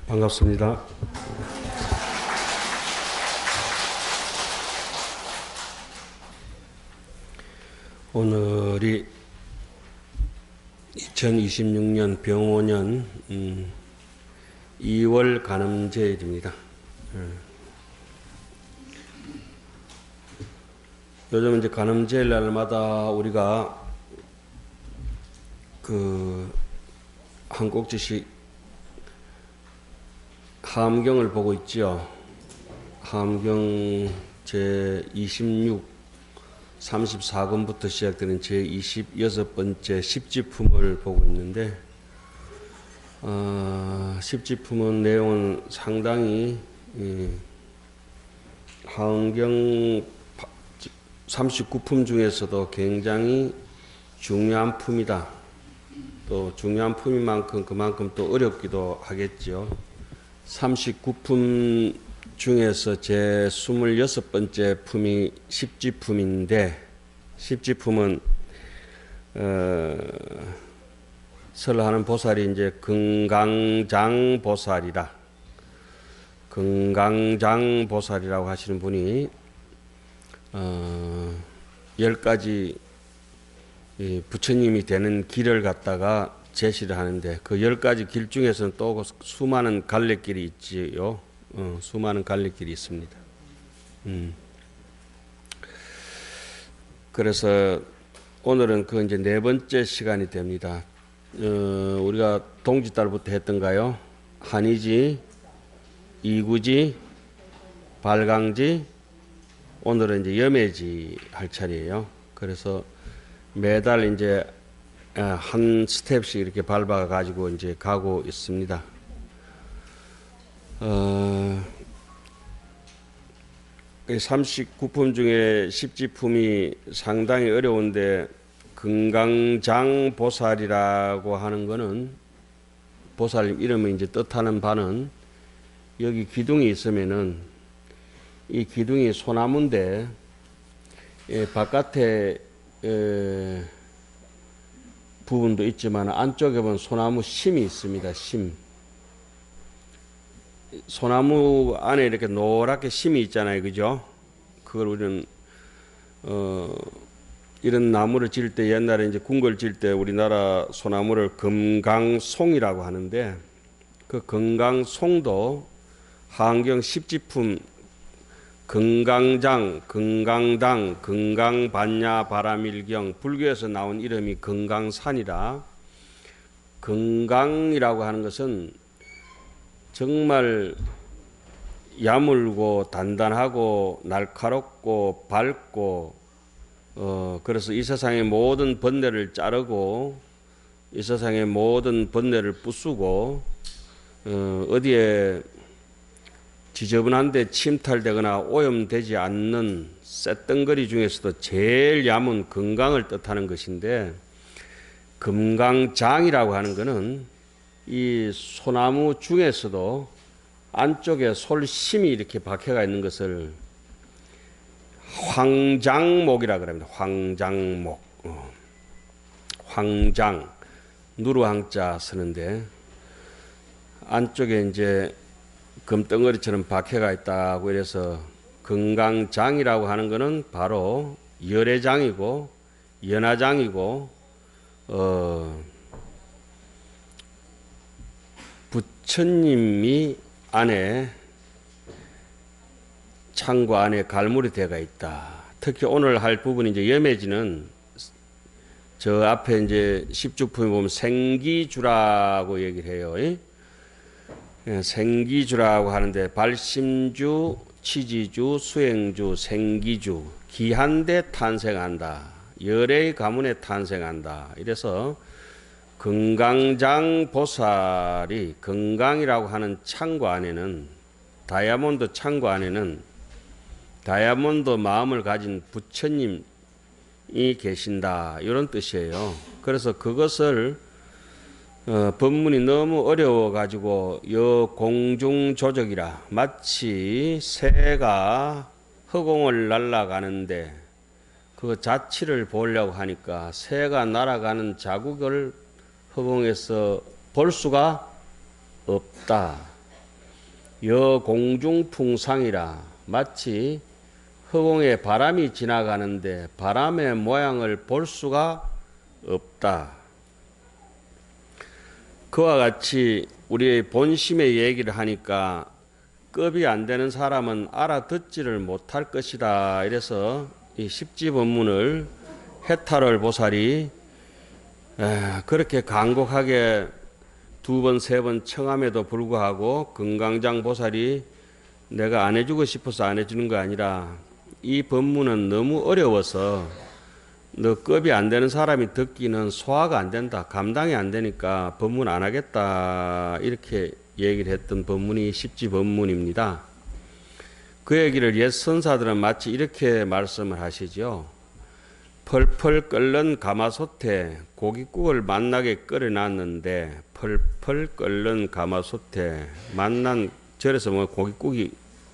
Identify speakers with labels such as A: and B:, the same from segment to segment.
A: 반갑습니다. 오늘이 2026년 병오년 2월 간음제일입니다. 요즘 이제 간음제일 날마다 우리가 한 꼭지씩 함경을 보고 있죠. 함경 제26, 34권부터 시작되는 제26번째 십지품을 보고 있는데, 십지품은 내용은 상당히 함경 39품 중에서도 굉장히 중요한 품이다. 또 중요한 품인 만큼 그만큼 또 어렵기도 하겠죠. 39품 중에서 제 26번째 품이 십지품인데, 십지품은 설하는 보살이 이제 금강장 보살이라, 금강장 보살이라고 하시는 분이 10가지 부처님이 되는 길을 갖다가 제시를 하는데, 그 10가지 길 중에서는 또 수많은 갈래길이 있지요. 수많은 갈래길이 있습니다. 그래서 오늘은 그 이제 4번째 시간이 됩니다. 우리가 동짓달부터 했던가요? 한의지, 이구지, 발강지, 오늘은 이제 염해지 할 차례예요. 그래서 매달 이제 한 스텝씩 이렇게 밟아 가지고 이제 가고 있습니다. 39품 중에 십지품이 상당히 어려운데, 금강장 보살이라고 하는 거는, 보살 이름을 이제 뜻하는 바는, 여기 기둥이 있으면은 이 기둥이 소나무인데, 바깥에 부분도 있지만 안쪽에 보면 소나무 심이 있습니다. 심. 소나무 안에 이렇게 노랗게 심이 있잖아요. 그죠? 그걸 우리는 이런 나무를 지을 때, 옛날에 이제 궁궐 지을 때 우리나라 소나무를 금강송이라고 하는데, 그 금강송도 한경 십지품 금강장, 금강당, 금강반야 바라밀경, 불교에서 나온 이름이 금강산이라, 금강이라고 하는 것은 정말 야물고 단단하고 날카롭고 밝고, 그래서 이 세상의 모든 번뇌를 자르고 이 세상의 모든 번뇌를 부수고, 어디에 지저분한데 침탈되거나 오염되지 않는 쇳덩거리 중에서도 제일 얇은 금강을 뜻하는 것인데, 금강장이라고 하는 것은 이 소나무 중에서도 안쪽에 솔심이 이렇게 박혀가 있는 것을 황장목이라 그럽니다. 황장목. 황장, 누르항자 쓰는데, 안쪽에 이제 금덩어리처럼 박혀가 있다고 이래서 금강장이라고 하는 것은 바로 열애장이고 연화장이고, 부처님이 안에, 창고 안에 갈무리 되어 있다. 특히 오늘 할 부분이 이제 염해지는, 저 앞에 이제 십주품에 보면 생기주라고 얘기를 해요. 생기주라고 하는데, 발심주, 치지주, 수행주, 생기주, 기한대 탄생한다. 열의 가문에 탄생한다. 이래서 금강장 보살이, 금강이라고 하는 창고 안에는, 다이아몬드 창고 안에는 다이아몬드 마음을 가진 부처님이 계신다. 이런 뜻이에요. 그래서 그것을 법문이 너무 어려워 가지고 여공중조적이라, 마치 새가 허공을 날아가는데 그 자취를 보려고 하니까 새가 날아가는 자국을 허공에서 볼 수가 없다. 여공중풍상이라 마치 허공에 바람이 지나가는데 바람의 모양을 볼 수가 없다. 그와 같이 우리의 본심의 얘기를 하니까 급이 안 되는 사람은 알아듣지를 못할 것이다. 이래서 이 십지본문을 해탈월 보살이 그렇게 간곡하게 2번, 3번 청함에도 불구하고 금강장 보살이 내가 안 해주고 싶어서 안 해주는 거 아니라 이 법문은 너무 어려워서 너 급이 안 되는 사람이 듣기는 소화가 안 된다. 감당이 안 되니까 법문 안 하겠다. 이렇게 얘기를 했던 법문이 십지법문입니다. 그 얘기를 옛 선사들은 마치 이렇게 말씀을 하시죠. 펄펄 끓는 가마솥에 고깃국을 맛나게 끓여놨는데 펄펄 끓는 가마솥에 맛난 절에서 뭐 고깃국이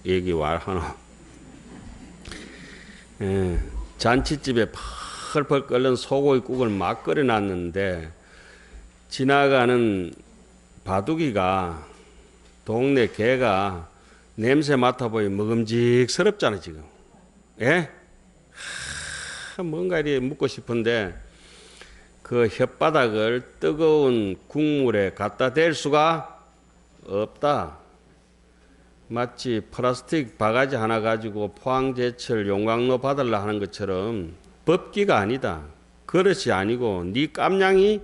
A: 얘기 와하나. 잔치집에 펄펄 끓는 소고기국을 막 끓여놨는데 지나가는 바둑이가 동네 개가 냄새 맡아보니 먹음직스럽잖아 지금. 예? 뭔가 이렇게 묻고 싶은데 그 혓바닥을 뜨거운 국물에 갖다 댈 수가 없다. 마치 플라스틱 바가지 하나 가지고 포항제철 용광로 받으려 하는 것처럼 법기가 아니다. 그릇이 아니고 네 깜냥이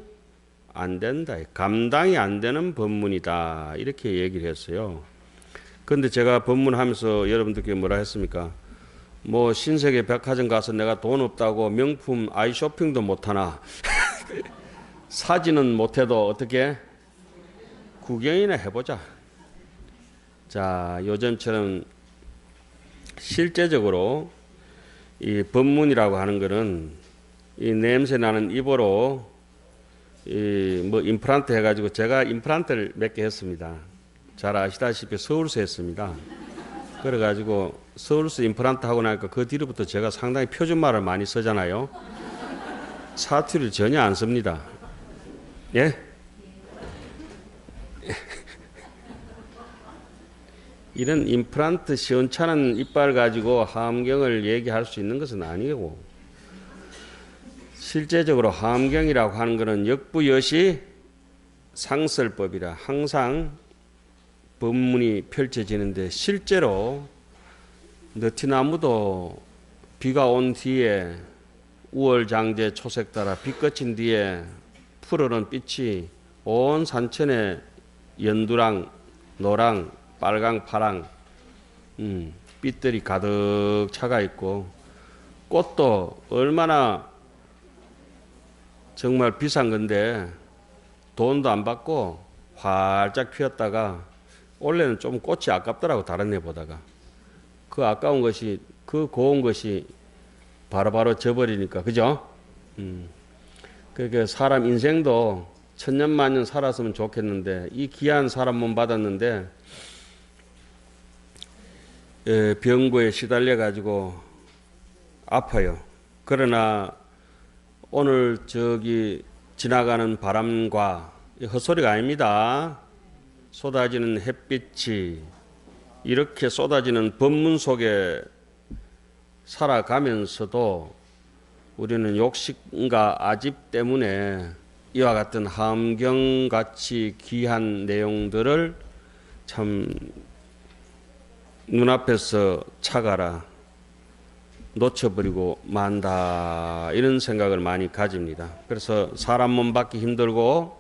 A: 안 된다. 감당이 안 되는 법문이다. 이렇게 얘기를 했어요. 그런데 제가 법문하면서 여러분들께 뭐라 했습니까? 뭐 신세계 백화점 가서 내가 돈 없다고 명품 아이 쇼핑도 못하나 사지는 못해도 어떻게 구경이나 해보자. 자, 요즘처럼 실제적으로 이 법문이라고 하는 것은 이 냄새 나는 입으로 이 뭐 임플란트 해가지고 제가 임플란트를 몇 개 했습니다. 잘 아시다시피 서울서 했습니다. 그래가지고 서울서 임플란트 하고 나니까 그 뒤로부터 제가 상당히 표준말을 많이 쓰잖아요. 사투리를 전혀 안 씁니다. 예? 이런 임플란트 시원찮은 이빨 가지고 하암경을 얘기할 수 있는 것은 아니고 실제적으로 하암경이라고 하는 것은 역부여시 상설법이라 항상 법문이 펼쳐지는데 실제로 느티나무도 비가 온 뒤에 우월장제 초색 따라 비 그친 뒤에 푸르른 빛이 온 산천에 연두랑 노랑 빨강 파랑 빛들이 가득 차가 있고 꽃도 얼마나 정말 비싼 건데 돈도 안 받고 활짝 피었다가 원래는 좀 꽃이 아깝더라고 다른 애 보다가 그 아까운 것이 그 고운 것이 바로바로 져버리니까 그죠? 그러니까 사람 인생도 천년만년 살았으면 좋겠는데 이 귀한 사람 몸 받았는데 병고에 시달려 가지고 아파요. 그러나 오늘 저기 지나가는 바람과 헛소리가 아닙니다. 쏟아지는 햇빛이 이렇게 쏟아지는 법문 속에 살아가면서도 우리는 욕심과 아집 때문에 이와 같은 하암경같이 귀한 내용들을 참 눈앞에서 차가라 놓쳐버리고 만다 이런 생각을 많이 가집니다. 그래서 사람 몸 받기 힘들고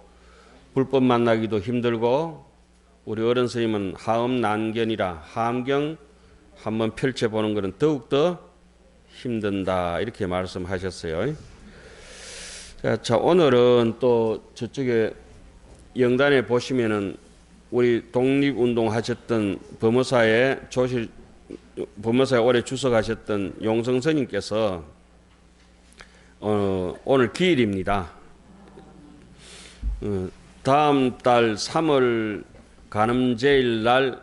A: 불법 만나기도 힘들고 우리 어른 스님은 하음난견이라 하암경 한번 펼쳐보는 것은 더욱더 힘든다 이렇게 말씀하셨어요. 자, 오늘은 또 저쪽에 영단에 보시면은 우리 독립운동 하셨던 범어사에 오래 주석하셨던 용성 스님께서 오늘 기일입니다. 다음 달 3월 간음제일 날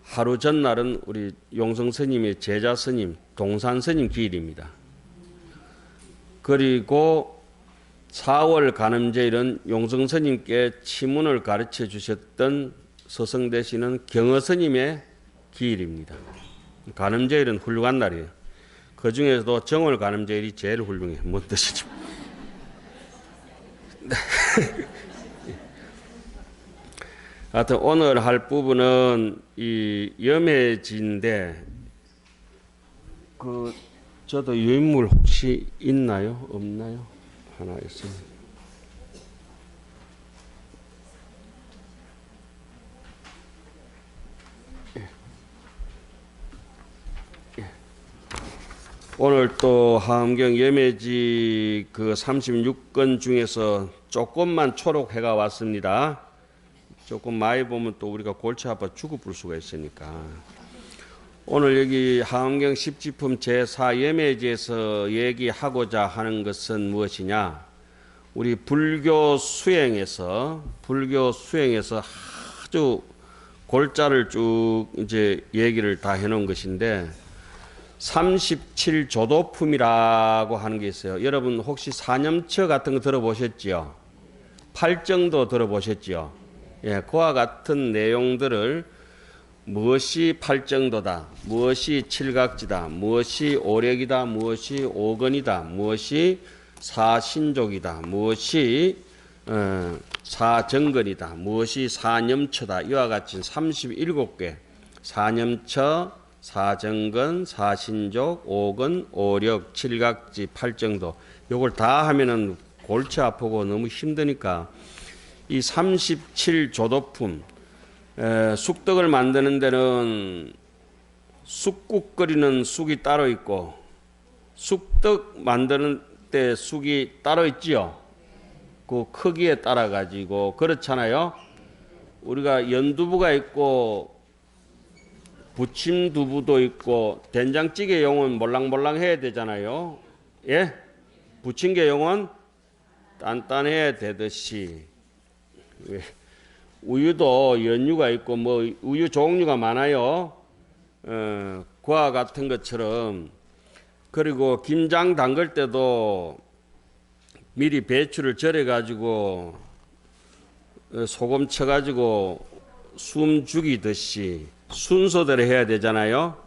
A: 하루 전날은 우리 용성 스님의 제자 스님 동산 스님 기일입니다. 그리고 4월 간음제일은 용성 스님께 치문을 가르쳐 주셨던 서성되시는 경허스님의 기일입니다. 간음제일은 훌륭한 날이에요. 그 중에서도 정월 간음제일이 제일 훌륭해. 뭔 뜻이죠? 하여튼 오늘 할 부분은 이 염해지인데, 저도 유인물 혹시 있나요? 없나요? 하나 있습니다. 오늘 또 하엄경 염해지 그 36건 중에서 조금만 초록해가 왔습니다. 조금 많이 보면 또 우리가 골치 아파 죽어볼 수가 있으니까. 오늘 여기 하엄경 십지품 제4 염해지에서 얘기하고자 하는 것은 무엇이냐? 우리 불교 수행에서 아주 골자를 쭉 이제 얘기를 다 해놓은 것인데, 37조도품이라고 하는 게 있어요. 여러분 혹시 사념처 같은 거 들어보셨지요? 팔정도 들어보셨지요? 예, 그와 같은 내용들을 무엇이 팔정도다, 무엇이 칠각지다, 무엇이 오력이다, 무엇이 오건이다, 무엇이 사신족이다, 무엇이 사정건이다, 무엇이 사념처다, 이와 같이 37개 사념처, 사정건, 사신족, 오건, 오력, 칠각지, 팔정도, 요걸 다 하면은 골치 아프고 너무 힘드니까 이 37조도품, 쑥떡을 만드는 데는 쑥국 끓이는 쑥이 따로 있고, 쑥떡 만드는 때 쑥이 따로 있지요. 그 크기에 따라 가지고 그렇잖아요. 우리가 연두부가 있고 부침 두부도 있고 된장찌개용은 몰랑몰랑 해야 되잖아요. 예? 부침개용은 단단해야 되듯이, 우유도 연유가 있고 뭐 우유 종류가 많아요. 그와 같은 것처럼. 그리고 김장 담글 때도 미리 배추를 절여 가지고 소금 쳐 가지고 숨 죽이듯이 순서대로 해야 되잖아요.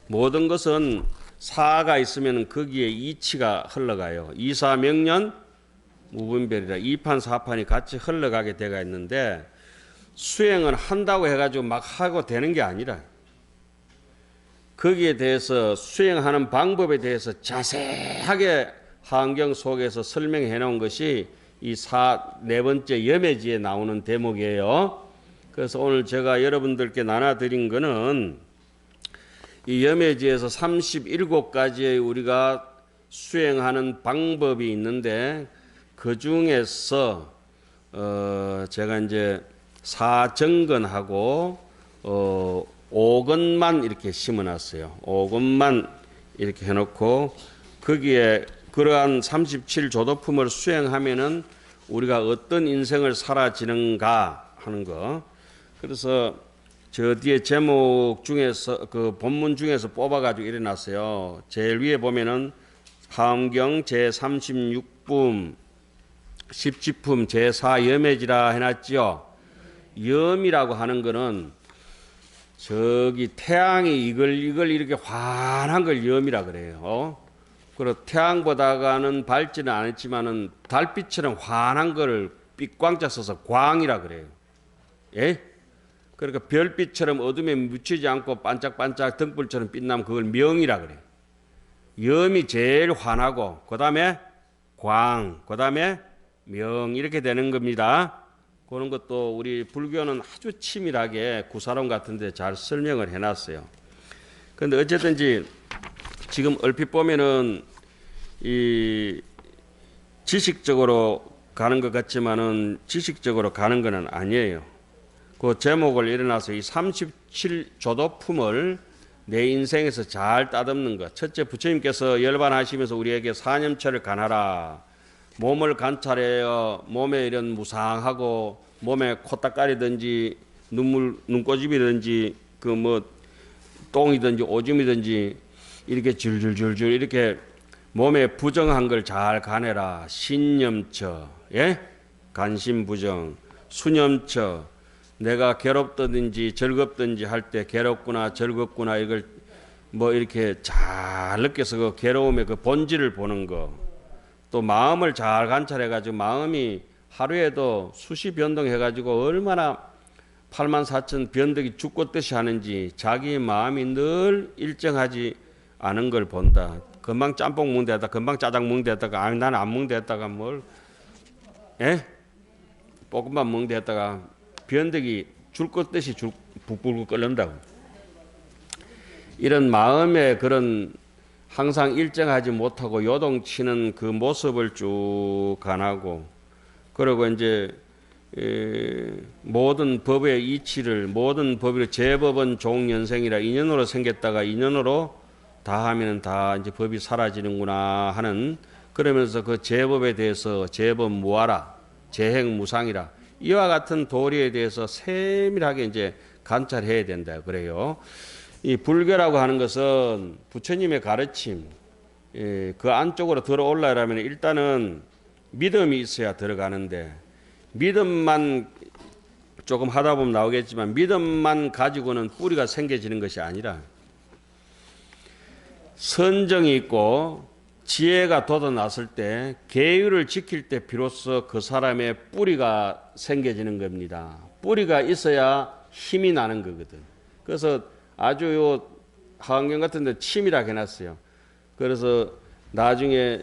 A: 모든 것은 사가 있으면 거기에 이치가 흘러가요. 이사명년 무분별이라 이판사판이 같이 흘러가게 돼가 있는데, 수행은 한다고 해가지고 막 하고 되는 게 아니라 거기에 대해서 수행하는 방법에 대해서 자세하게 하엄경 속에서 설명해 놓은 것이 이 네 번째 염해지에 나오는 대목이에요. 그래서 오늘 제가 여러분들께 나눠드린 것은 이 염해지에서 37가지의 우리가 수행하는 방법이 있는데, 그 중에서 제가 이제 사정건하고 오건만 이렇게 심어놨어요. 오건만 이렇게 해놓고 거기에 그러한 37조도품을 수행하면은 우리가 어떤 인생을 살아지는가 하는 거. 그래서 저 뒤에 제목 중에서 그 본문 중에서 뽑아가지고 일어났어요. 제일 위에 보면은 하엄경 제36품 십지품 제4 염해지라 해놨지요. 염이라고 하는 거는 저기 태양이 이걸 이렇게 환한 걸 염이라 그래요. 그리고 태양보다가는 밝지는 않았지만은 달빛처럼 환한 거를 빛광자 써서 광이라 그래요. 예? 그러니까 별빛처럼 어둠에 묻히지 않고 반짝반짝 등불처럼 빛나면 그걸 명이라 그래요. 염이 제일 환하고, 그 다음에 광, 그 다음에 명, 이렇게 되는 겁니다. 그런 것도 우리 불교는 아주 치밀하게 구사론 같은 데 잘 설명을 해놨어요. 그런데 어쨌든지 지금 얼핏 보면은 이 지식적으로 가는 것 같지만은 지식적으로 가는 것은 아니에요. 그 제목을 일어나서 이 37조도품을 내 인생에서 잘 따듬는 것. 첫째, 부처님께서 열반하시면서 우리에게 사념처를 간하라. 몸을 관찰해요. 몸에 이런 무상하고 몸에 코딱가리든지 눈꼬집이든지 그 뭐 똥이든지 오줌이든지 이렇게 줄줄줄줄 이렇게 몸에 부정한 걸 잘 가내라. 신념처, 예? 간심부정, 수념처, 내가 괴롭든지 즐겁든지 할 때 괴롭구나 즐겁구나 이걸 뭐 이렇게 잘 느껴서 그 괴로움의 그 본질을 보는 거, 또 마음을 잘 관찰해 가지고 마음이 하루에도 수시 변동해 가지고 얼마나 84,000 변덕이 죽고 뜻이 하는지 자기 마음이 늘 일정하지 않은 걸 본다. 금방 짬뽕 먹는데 했다가 금방 짜장 먹는데 했다가 아니 나는 안 먹는데 했다가 뭘 볶음밥 먹는데 했다가 변덕이 줄 것 뜻이 북불북 끓는다고. 이런 마음의 그런 항상 일정하지 못하고 요동치는 그 모습을 쭉 간하고, 그리고 이제 모든 법의 이치를 모든 법이 제법은 종연생이라 인연으로 생겼다가 인연으로 다 하면은 다 이제 법이 사라지는구나 하는, 그러면서 그 제법에 대해서 제법 무아라 재행 무상이라 이와 같은 도리에 대해서 세밀하게 이제 관찰해야 된다 그래요. 이 불교라고 하는 것은 부처님의 가르침, 그 안쪽으로 들어올라면 일단은 믿음이 있어야 들어가는데, 믿음만 조금 하다 보면 나오겠지만 믿음만 가지고는 뿌리가 생겨지는 것이 아니라 선정이 있고 지혜가 돋아났을 때 계율을 지킬 때 비로소 그 사람의 뿌리가 생겨지는 겁니다. 뿌리가 있어야 힘이 나는 거거든. 그래서 아주 요 하안경 같은 데 침이라 해놨어요. 그래서 나중에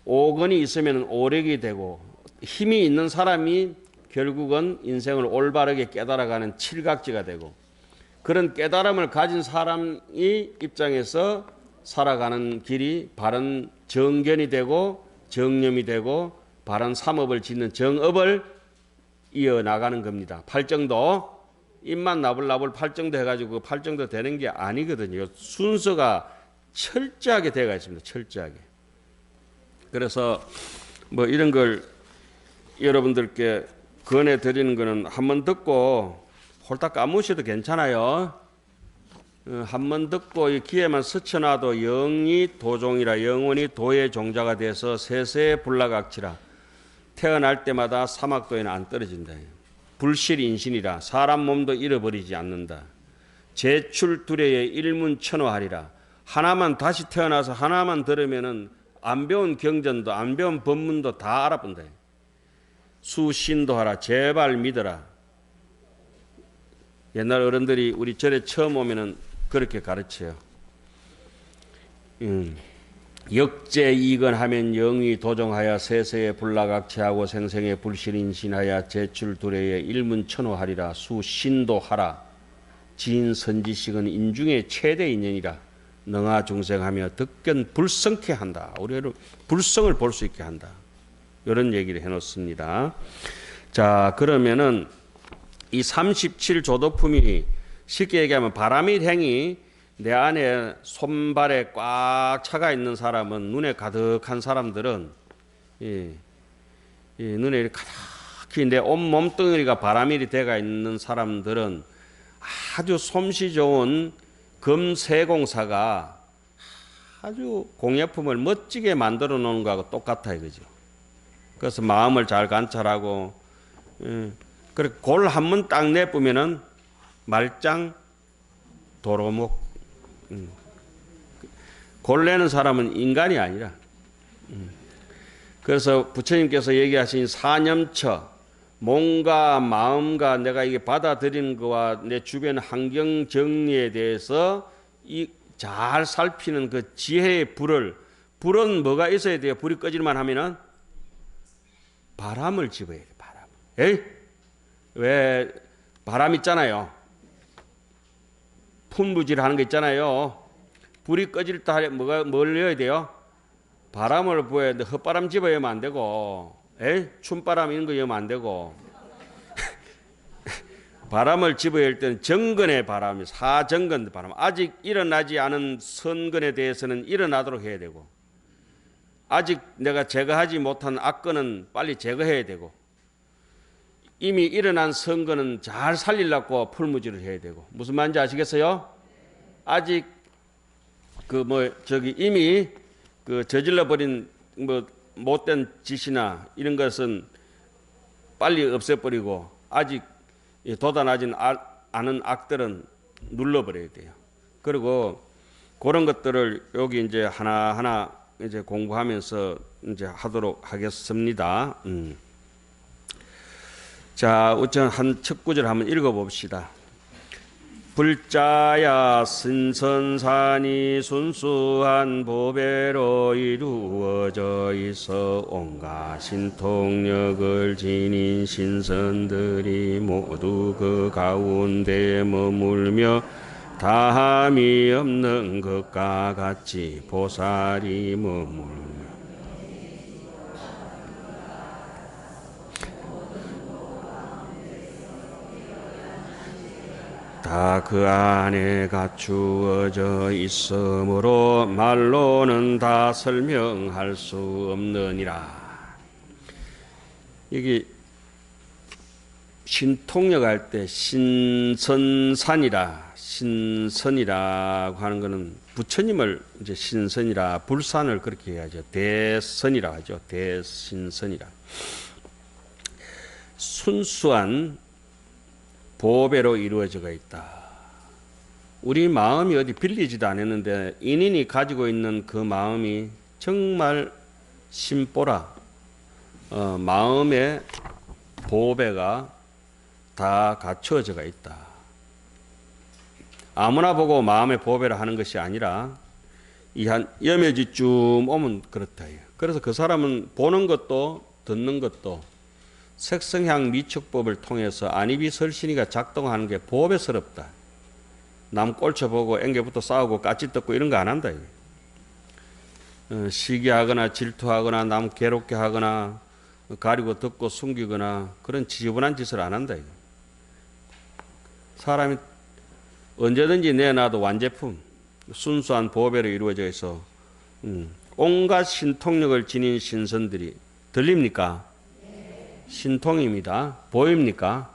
A: 오건이 있으면 오력이 되고 힘이 있는 사람이 결국은 인생을 올바르게 깨달아가는 칠각지가 되고, 그런 깨달음을 가진 사람이 입장에서 살아가는 길이 바른 정견이 되고 정념이 되고 바른 삼업을 짓는 정업을 이어나가는 겁니다. 팔정도 입만 나불나불 팔정도 해가지고 팔정도 되는 게 아니거든요. 순서가 철저하게 되어 있습니다. 철저하게. 그래서 뭐 이런 걸 여러분들께 권해드리는 거는 한번 듣고 홀딱 까무셔도 괜찮아요. 한번 듣고 이 귀에만 스쳐놔도 영이 도종이라 영원히 도의 종자가 돼서 세세의 불락악치라 태어날 때마다 사막도에는 안 떨어진다. 불실인신이라 사람 몸도 잃어버리지 않는다. 제출두려의 일문천호하리라. 하나만 다시 태어나서 하나만 들으면은 안 배운 경전도 안 배운 법문도 다 알아본다. 수신도하라. 제발 믿어라. 옛날 어른들이 우리 절에 처음 오면은 그렇게 가르쳐요. 역제이건하면 영위 도종하여 세세에 불락악체하고 생생에 불실인신하여 제출두려에 일문천호하리라. 수신도하라. 지인선지식은 인중의 최대 인연이라. 능하 중생하며 득견 불성케 한다. 우리는 불성을 볼 수 있게 한다. 이런 얘기를 해놓습니다. 자, 그러면은 이 37조도품이 쉽게 얘기하면 바람일행이 내 안에 손발에 꽉 차가 있는 사람은, 눈에 가득한 사람들은 눈에 가득히 내 온 몸뚱이가 바람일이 돼가 있는 사람들은 아주 솜씨 좋은 금세공사가 아주 공예품을 멋지게 만들어 놓은 거하고 똑같아요. 그죠? 그래서 마음을 잘 관찰하고, 그렇게 골 한 번 딱 내쁘면은 말짱 도로목. 골 내는 사람은 인간이 아니라. 그래서 부처님께서 얘기하신 사념처, 몸과 마음과 내가 이게 받아들이는 거와 내 주변 환경 정리에 대해서 잘 살피는 그 지혜의 불은 뭐가 있어야 돼요? 불이 꺼질만 하면은 바람을 집어야 돼. 바람. 왜 바람 있잖아요. 풍부질하는 거 있잖아요. 불이 꺼질 때 뭘 넣어야 돼요? 바람을 부어야 돼. 헛바람 집어야면 안 되고, 춤바람 이런 거 넣으면 안 되고. 바람을 집어야 할 때는 정근의 바람이, 사정근 바람. 아직 일어나지 않은 선근에 대해서는 일어나도록 해야 되고, 아직 내가 제거하지 못한 악근은 빨리 제거해야 되고, 이미 일어난 선근은 잘 살리려고 풀무질을 해야 되고. 무슨 말인지 아시겠어요? 아직 이미 저질러 버린 못된 짓이나 이런 것은 빨리 없애버리고, 아직 이 돋아나진 않은 악들은 눌러버려야 돼요. 그리고 그런 것들을 여기 이제 하나하나 이제 공부하면서 이제 하도록 하겠습니다. 자, 우선 한 첫 구절 한번 읽어봅시다. 불자야 신선산이 순수한 보배로 이루어져 있어 온갖 신통력을 지닌 신선들이 모두 그 가운데 머물며 다함이 없는 것과 같이 보살이 머물며 다 그 안에 갖추어져 있으므로 말로는 다 설명할 수 없느니라. 여기 신통력 할 때 신선이라고 하는 것은 부처님을 이제 신선이라, 불산을 그렇게 해야죠. 대선이라 하죠. 대신선이라. 순수한 보배로 이루어져 있다. 우리 마음이 어디 빌리지도 않았는데 인인이 가지고 있는 그 마음이 정말 심보라, 마음의 보배가 다 갖추어져 있다. 아무나 보고 마음의 보배를 하는 것이 아니라 이 한 염해지쯤 오면 그렇다. 그래서 그 사람은 보는 것도 듣는 것도 색성향 미축법을 통해서 안입이 설신이가 작동하는 게 보배스럽다. 남 꼴쳐보고 앵겨부터 싸우고 까치 뜯고 이런 거 안 한다. 시기하거나 질투하거나 남 괴롭게 하거나 가리고 덮고 숨기거나 그런 지저분한 짓을 안 한다. 사람이 언제든지 내놔도 완제품, 순수한 보배로 이루어져 있어 온갖 신통력을 지닌 신선들이 들립니까? 신통입니다. 보입니까?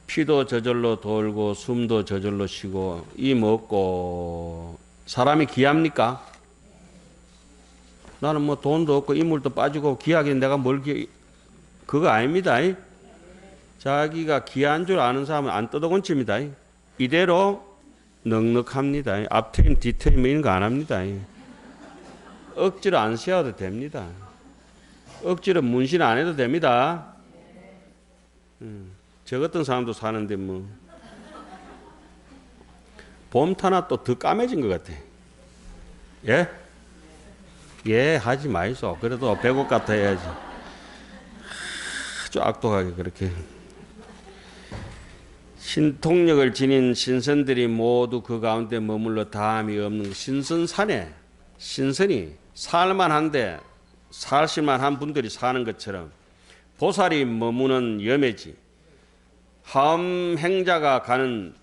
A: 피도 저절로 돌고 숨도 저절로 쉬고 이 먹고 사람이 귀합니까? 나는 뭐 돈도 없고 인물도 빠지고 귀하긴 내가 뭘 그거 아닙니다. 자기가 귀한 줄 아는 사람은 안 뜯어곤칩니다. 이대로 넉넉합니다. 앞트임 뒤트임 이런 거 안 합니다. 억지로 안 세워도 됩니다. 억지로 문신 안 해도 됩니다. 저 같은 사람도 사는데 뭐 봄타나 또 더 까매진 것 같아. 예? 예, 하지 마이소. 그래도 배고 같아 해야지. 아주 악독하게 그렇게. 신통력을 지닌 신선들이 모두 그 가운데 머물러 다함이 없는 신선산에 신선이 살만한데 살실만한 분들이 사는 것처럼 보살이 머무는 염해지 함행자가 가는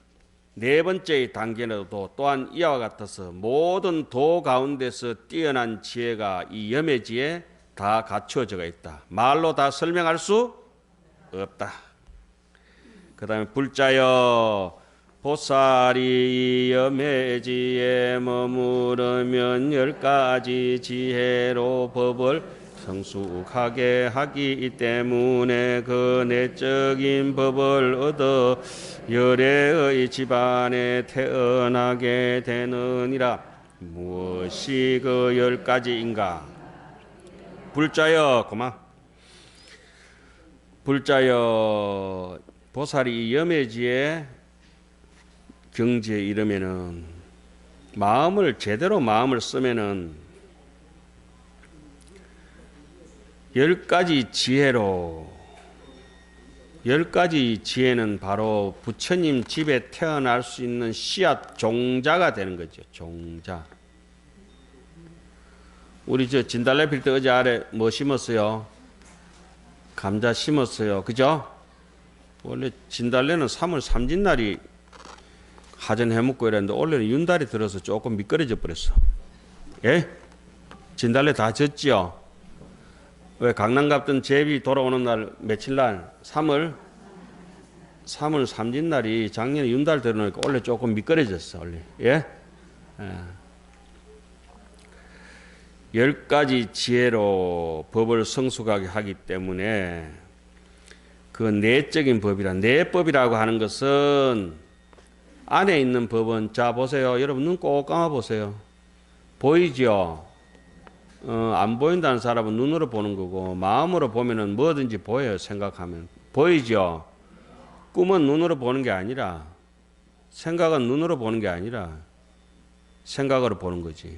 A: 네 번째 단계로도 또한 이와 같아서 모든 도 가운데서 뛰어난 지혜가 이 염해지에 다 갖추어져 있다. 말로 다 설명할 수 없다. 그 다음에 불자여 보살이 염해지에 머무르면 10가지 지혜로 법을 성숙하게 하기 때문에 그 내적인 법을 얻어 열애의 집안에 태어나게 되느니라. 무엇이 그 10가지인가? 불자여 고마. 불자여 보살이 염해지에 경지에 이르면은 제대로 마음을 쓰면은 10가지 지혜로 10가지 지혜는 바로 부처님 집에 태어날 수 있는 씨앗 종자가 되는 거죠. 종자. 우리 저 진달래 필 때 어제 아래 뭐 심었어요? 감자 심었어요. 그죠? 원래 진달래는 3월 삼진날이 하전 해먹고 이랬는데 올해는 윤달이 들어서 조금 미끄러져 버렸어. 예? 진달래 다 졌지요? 왜 강남 갔던 제비 돌아오는 날 며칠 날 3월 삼진날이 작년에 윤달 들어오니까 올해 조금 미끄러졌어. 원래. 예? 10가지 지혜로 법을 성숙하게 하기 때문에 그 내적인 법이라. 내법이라고 하는 것은 안에 있는 법은 자 보세요. 여러분 눈 꼭 감아 보세요. 보이죠? 안 보인다는 사람은 눈으로 보는 거고 마음으로 보면은 뭐든지 보여요. 생각하면 보이죠? 꿈은 눈으로 보는 게 아니라 생각은 눈으로 보는 게 아니라 생각으로 보는 거지.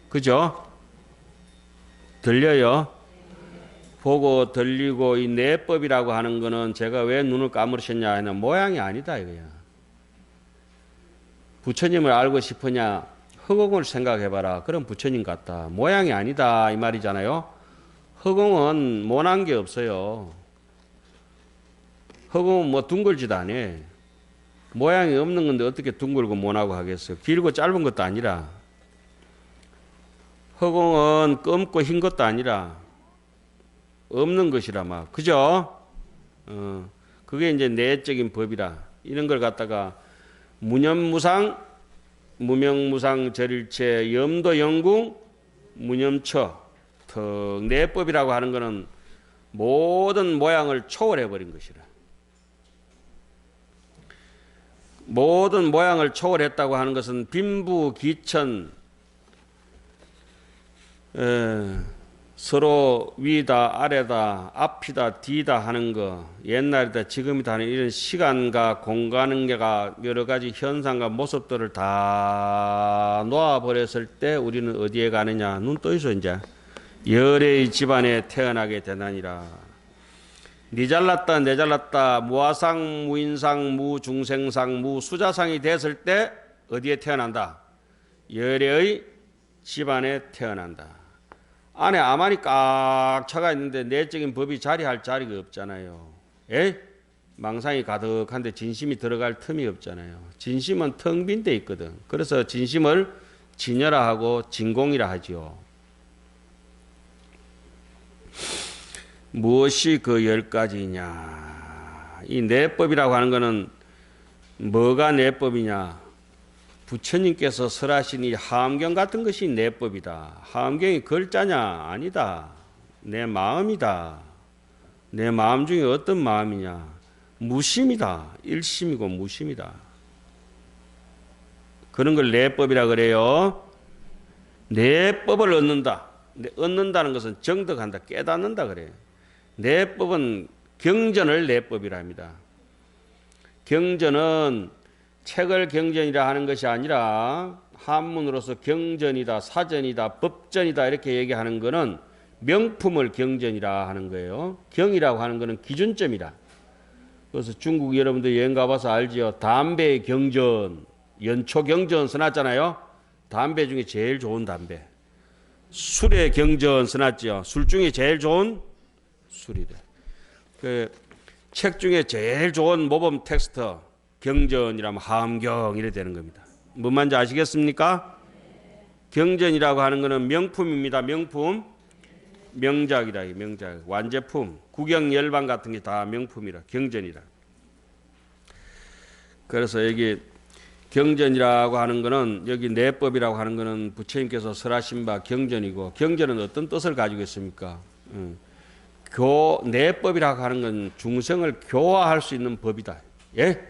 A: 그죠? 들려요? 보고 들리고 이 내법이라고 하는 거는 제가 왜 눈을 감으셨냐 하면 모양이 아니다 이거야. 부처님을 알고 싶으냐? 허공을 생각해봐라. 그럼 부처님 같다. 모양이 아니다 이 말이잖아요. 허공은 모난 게 없어요. 허공은 뭐 둥글지도 않아. 모양이 없는 건데 어떻게 둥글고 모나고 하겠어요. 길고 짧은 것도 아니라. 허공은 검고 흰 것도 아니라 없는 것이라 막. 그죠? 그게 이제 내적인 법이라. 이런 걸 갖다가 무념무상, 무명무상 절일체, 염도영궁, 무념처, 내법이라고 하는 것은 모든 모양을 초월해버린 것이라. 모든 모양을 초월했다고 하는 것은 빈부기천, 서로 위다 아래다 앞이다 뒤다 하는 거, 옛날이다 지금이다 하는 이런 시간과 공간과 여러 가지 현상과 모습들을 다 놓아버렸을 때 우리는 어디에 가느냐? 눈 떠 있어. 이제 열의 집안에 태어나게 되나니라. 니 잘났다 내 잘났다 무아상 무인상 무중생상 무수자상이 됐을 때 어디에 태어난다? 열의 집안에 태어난다. 안에 아만이 꽉 차가 있는데 내적인 법이 자리할 자리가 없잖아요. 예? 망상이 가득한데 진심이 들어갈 틈이 없잖아요. 진심은 텅 빈 데 있거든. 그래서 진심을 진여라 하고 진공이라 하지요. 무엇이 그 10가지냐? 이 내법이라고 하는 것은 뭐가 내법이냐? 부처님께서 설하신 이 하엄경 같은 것이 내법이다. 하엄경이 글자냐? 아니다. 내 마음이다. 내 마음 중에 어떤 마음이냐? 무심이다. 일심이고 무심이다. 그런 걸 내법이라 그래요. 내법을 얻는다. 얻는다는 것은 정득한다. 깨닫는다 그래요. 내법은 경전을 내법이라 합니다. 경전은 책을 경전이라 하는 것이 아니라 한문으로서 경전이다, 사전이다, 법전이다 이렇게 얘기하는 것은 명품을 경전이라 하는 거예요. 경이라고 하는 것은 기준점이다. 그래서 중국 여러분들 여행 가봐서 알지요. 담배의 경전, 연초 경전 써놨잖아요. 담배 중에 제일 좋은 담배. 술의 경전 써놨죠. 술 중에 제일 좋은 술이래. 그 책 중에 제일 좋은 모범 텍스트 경전이라면 하엄경 이래 되는 겁니다. 뭔 말인지 아시겠습니까? 경전이라고 하는 것은 명품입니다. 명품. 명작이라. 명작. 완제품. 구경열반 같은 게 다 명품이라. 경전이라. 그래서 여기 경전이라고 하는 것은 여기 내법이라고 하는 것은 부처님께서 설하신 바 경전이고 경전은 어떤 뜻을 가지고 있습니까? 내법이라고 하는 건 중생을 교화할 수 있는 법이다. 예?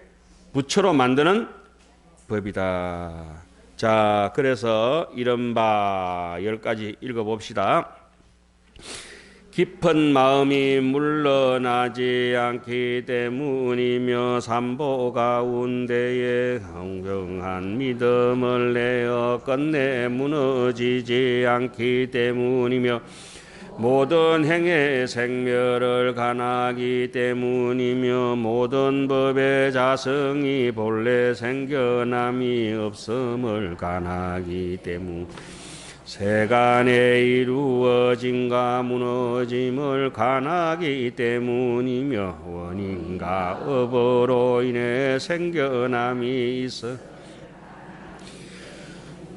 A: 부처로 만드는 법이다. 자, 그래서 이른바 10가지 읽어봅시다. 깊은 마음이 물러나지 않기 때문이며 삼보 가운데에 공경한 믿음을 내어 끝내 무너지지 않기 때문이며 모든 행의 생멸을 간하기 때문이며 모든 법의 자성이 본래 생겨남이 없음을 간하기 때문 세간의 이루어짐과 무너짐을 간하기 때문이며 원인과 업으로 인해 생겨남이 있어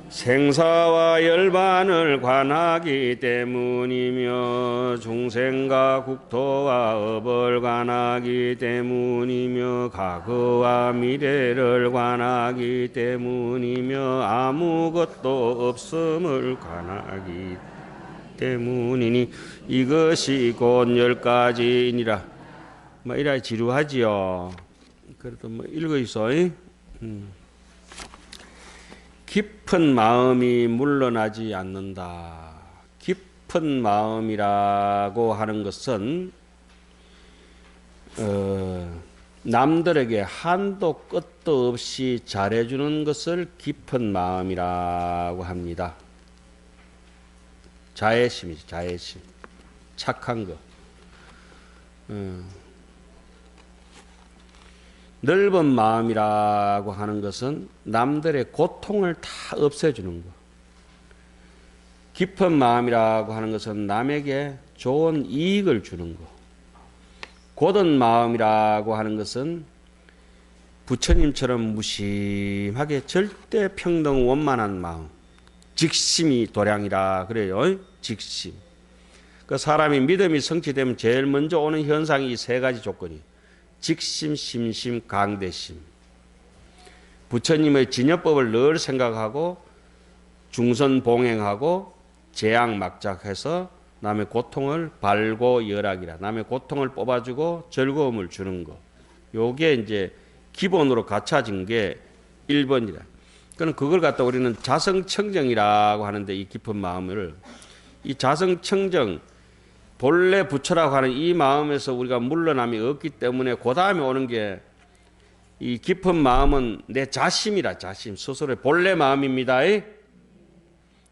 A: 생사와 열반을 관하기 때문이며 중생과 국토와 업을 관하기 때문이며 과거와 미래를 관하기 때문이며 아무것도 없음을 관하기 때문이니 이것이 곧 10가지이니라. 뭐 이래 지루하지요. 그래도 뭐 읽어 있어. 깊은 마음이 물러나지 않는다. 깊은 마음이라고 하는 것은 남들에게 한도 끝도 없이 잘해주는 것을 깊은 마음이라고 합니다. 자애심이지, 자애심. 착한 거. 넓은 마음이라고 하는 것은 남들의 고통을 다 없애주는 거. 깊은 마음이라고 하는 것은 남에게 좋은 이익을 주는 거. 곧은 마음이라고 하는 것은 부처님처럼 무심하게 절대 평등 원만한 마음. 직심이 도량이라 그래요. 직심. 그 사람이 믿음이 성취되면 제일 먼저 오는 현상이 이 세 가지 조건이 직심, 심심, 강대심. 부처님의 진여법을 늘 생각하고 중선봉행하고 재앙막작해서 남의 고통을 발고열악이라 남의 고통을 뽑아주고 즐거움을 주는 거. 요게 이제 기본으로 갖춰진 게 1번이라. 그럼 그걸 갖다 우리는 자성청정이라고 하는데 이 깊은 마음을 이 자성청정 본래 부처라고 하는 이 마음에서 우리가 물러남이 없기 때문에 그 다음에 오는 게 이 깊은 마음은 내 자심이라 자심 스스로의 본래 마음입니다.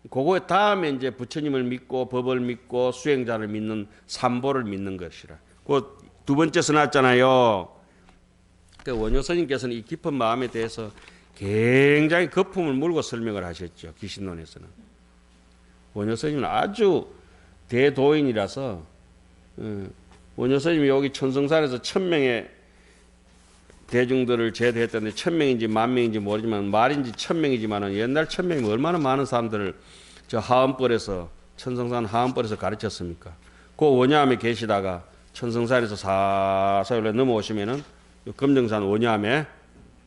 A: 그거 다음에 이제 부처님을 믿고 법을 믿고 수행자를 믿는 삼보를 믿는 것이라. 그 두 번째 써놨잖아요. 그 원효 스님께서는 이 깊은 마음에 대해서 굉장히 거품을 물고 설명을 하셨죠. 기신론에서는. 원효 스님은 아주 대도인이라서 원효 스님이 여기 천성산에서 1000명의 대중들을 제도했던데 1000명인지 10,000명인지 모르지만 말인지 1000명이지만 옛날 1000명이면 얼마나 많은 사람들을 저 하음벌에서 천성산 하음벌에서 가르쳤습니까? 그 원야암에 계시다가 천성산에서 사사율에 넘어오시면은 금정산 원야암에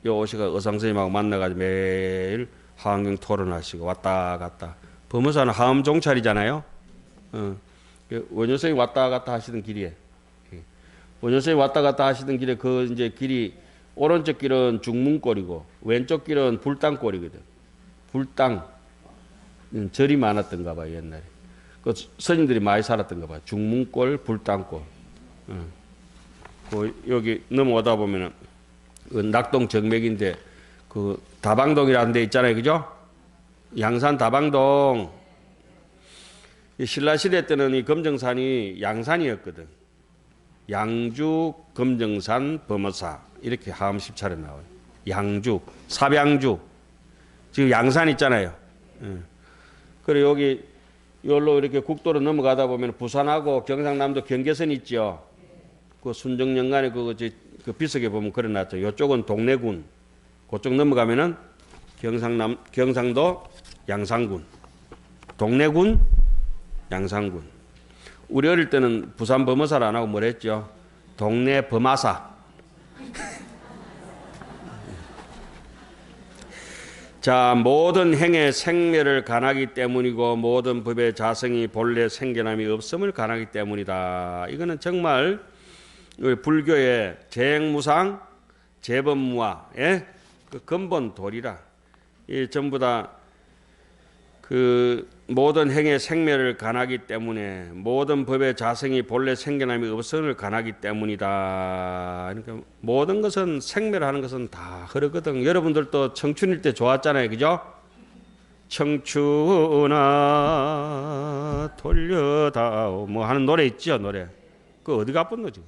A: 요 오시가 의상스님하고 만나가지고 매일 하안경 토론하시고 왔다 갔다. 범어사는 하음 종찰이잖아요. 원효선이 왔다 갔다 하시던 길이에요. 원효선이 왔다 갔다 하시던 길에 그 이제 길이 오른쪽 길은 중문골이고 왼쪽 길은 불당골이거든. 불당 절이 많았던가 봐요 옛날에. 그 스님들이 많이 살았던가 봐요. 중문골, 불당골. 그 여기 넘어오다 보면은 그 낙동 정맥인데 그 다방동이라는 데 있잖아요, 그죠? 양산 다방동. 신라시대 때는 이 금정산이 양산이었거든. 양주, 금정산, 범어사 이렇게 하음 10차례 나와요. 양주, 사양주. 지금 양산 있잖아요. 그리고 여기 여기로 이렇게 국도로 넘어가다 보면 부산하고 경상남도 경계선 있죠. 그 순정연간에 그 비석에 보면 그려놨죠. 이쪽은 동래군. 그쪽 넘어가면은 경상도 양산군. 동래군, 양산군. 우리 어릴 때는 부산 범어사를 안 하고 뭘 했죠? 동네 범아사. 자, 모든 행의 생멸을 간하기 때문이고 모든 법의 자성이 본래 생겨남이 없음을 간하기 때문이다. 이거는 정말 불교의 재행무상, 재범무화의 그 근본 도리라. 이 전부 다 그 모든 행의 생멸을 간하기 때문에 모든 법의 자성이 본래 생겨남이 없음을 간하기 때문이다. 그러니까 모든 것은 생멸하는 것은 다 흐르거든. 여러분들도 청춘일 때 좋았잖아요, 그죠? 청춘아 돌려다오 뭐 하는 노래 있죠, 노래. 그 어디 가쁜 거지?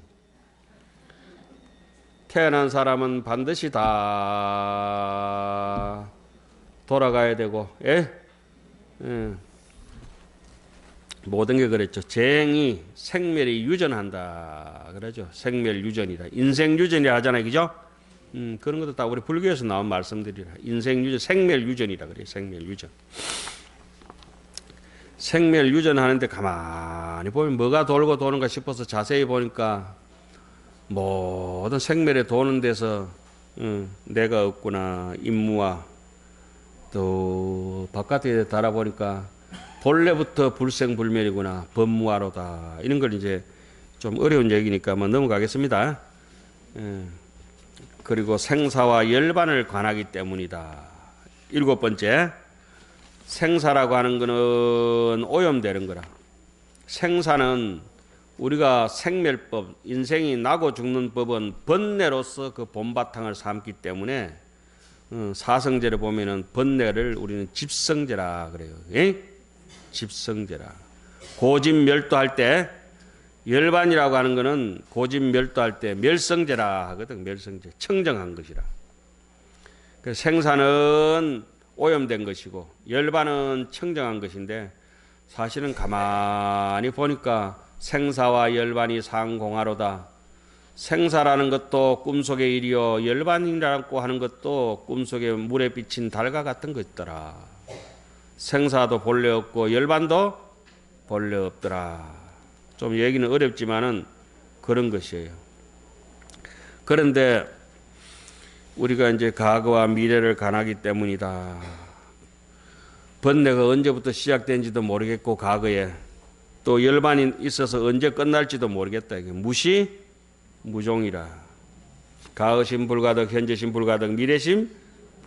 A: 태어난 사람은 반드시 다 돌아가야 되고, 예? 모든 게 그랬죠. 재행이 생멸이 유전한다. 그러죠. 생멸 유전이다. 인생 유전이라 하잖아요. 그죠? 그런 것도 다 우리 불교에서 나온 말씀들이라. 인생 유전, 생멸 유전이라 그래요. 생멸 유전. 생멸 유전하는데 가만히 보면 뭐가 돌고 도는가 싶어서 자세히 보니까 모든 생멸에 도는 데서 내가 없구나. 임무와 또 바깥에 달아보니까 본래부터 불생불멸이구나. 법무화로다. 이런 걸 이제 좀 어려운 얘기니까 뭐 넘어가겠습니다. 예. 그리고 생사와 열반을 관하기 때문이다. 일곱 번째, 생사라고 하는 것은 오염되는 거라. 생사는 우리가 생멸법, 인생이 나고 죽는 법은 번뇌로서 그 본바탕을 삼기 때문에 사성제를 보면은 번뇌를 우리는 집성제라 그래요. 예? 집성제라. 고집멸도할 때 열반이라고 하는 것은 고집멸도할 때 멸성제라 하거든. 멸성제. 청정한 것이라. 그래서 생사는 오염된 것이고 열반은 청정한 것인데 사실은 가만히 보니까 생사와 열반이 상공하로다. 생사라는 것도 꿈속의 일이요 열반이라고 하는 것도 꿈속의 물에 비친 달과 같은 것이더라. 생사도 본래 없고 열반도 본래 없더라. 좀 얘기는 어렵지만은 그런 것이에요. 그런데 우리가 이제 과거와 미래를 관하기 때문이다. 번뇌가 언제부터 시작된지도 모르겠고 과거에 또 열반이 있어서 언제 끝날지도 모르겠다. 이게 무시무종이라. 과거심 불가득, 현재심 불가득, 미래심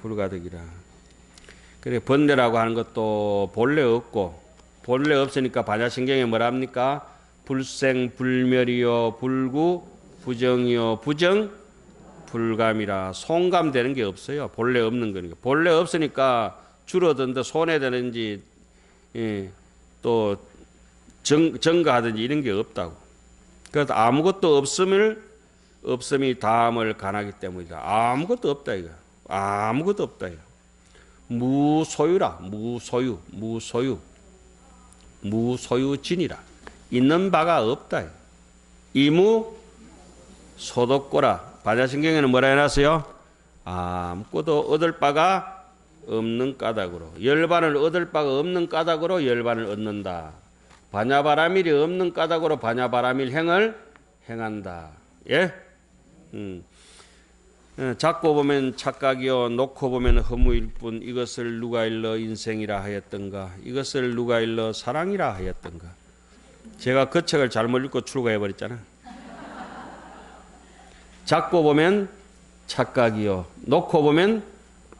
A: 불가득이라. 그래 번뇌라고 하는 것도 본래 없고 본래 없으니까 반야신경에 뭐라 합니까? 불생 불멸이요 불구 부정이요 부정 불감이라. 송감되는 게 없어요. 본래 없는 거니까. 본래 없으니까 줄어든다 손해되는지 또 증가하든지 이런 게 없다고. 그래서 아무것도 없음이 다음을 간하기 때문이다. 아무것도 없다 이거. 아무것도 없다 이거. 무소유라. 무소유진이라. 있는 바가 없다. 이무 소독고라. 반야신경에는 뭐라 해놨어요? 아무것도 얻을 바가 없는 까닭으로. 열반을 얻을 바가 없는 까닭으로 열반을 얻는다. 반야바라밀이 없는 까닭으로 반야바라밀 행을 행한다. 예? 잡고 보면 착각이요 놓고 보면 허무일 뿐 이것을 누가 일러 인생이라 하였던가 이것을 누가 일러 사랑이라 하였던가. 제가 그 책을 잘못 읽고 출가해버렸잖아. 잡고 보면 착각이요 놓고 보면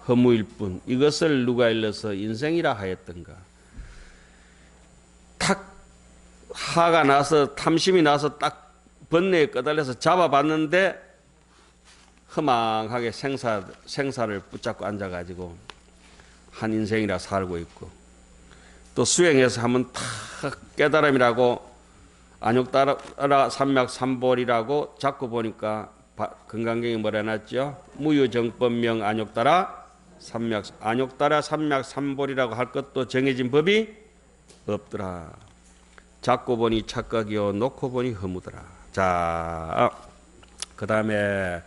A: 허무일 뿐 이것을 누가 일러서 인생이라 하였던가. 탁 화가 나서 탐심이 나서 딱 번뇌에 꺼달려서 잡아봤는데 허망하게 생사를 붙잡고 앉아가지고 한 인생이라 살고 있고 또 수행해서 한번 탁 깨달음이라고 안욕따라 삼맥삼볼이라고 잡고 보니까 건강경이 뭐라 해놨죠? 무유정법명 안욕따라 삼맥삼볼이라고 할 것도 정해진 법이 없더라. 잡고 보니 착각이요 놓고 보니 허무더라. 자, 그 다음에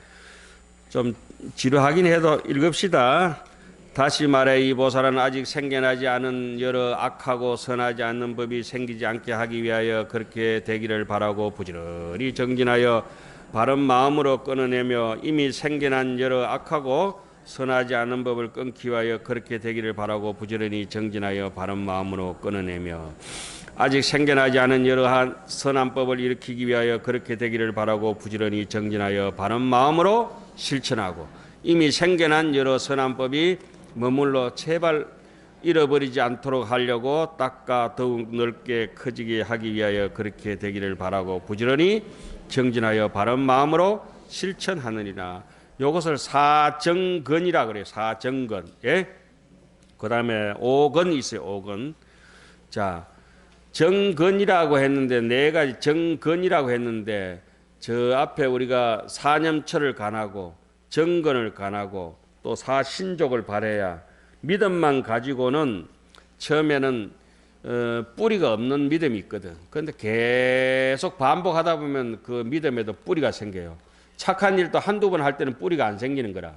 A: 좀 지루하긴 해도 읽읍시다. 다시 말해 이 보살은 아직 생겨나지 않은 여러 악하고 선하지 않는 법이 생기지 않게 하기 위하여 그렇게 되기를 바라고 부지런히 정진하여 바른 마음으로 끊어내며 이미 생겨난 여러 악하고 선하지 않은 법을 끊기 위하여 그렇게 되기를 바라고 부지런히 정진하여 바른 마음으로 끊어내며 아직 생겨나지 않은 여러한 선한 법을 일으키기 위하여 그렇게 되기를 바라고 부지런히 정진하여 바른 마음으로 실천하고 이미 생겨난 여러 선한 법이 머물러 제발 잃어버리지 않도록 하려고 닦아 더욱 넓게 커지게 하기 위하여 그렇게 되기를 바라고 부지런히 정진하여 바른 마음으로 실천하느니라. 이것을 사정건이라 그래요. 사정건. 예? 그 다음에 오건 있어요. 오건. 자, 정건이라고 했는데 네 가지 정건이라고 했는데 저 앞에 우리가 사념처를 간하고 정건을 간하고 또 사신족을 발해야 믿음만 가지고는 처음에는 뿌리가 없는 믿음이 있거든. 그런데 계속 반복하다 보면 그 믿음에도 뿌리가 생겨요. 착한 일도 한두 번 할 때는 뿌리가 안 생기는 거라.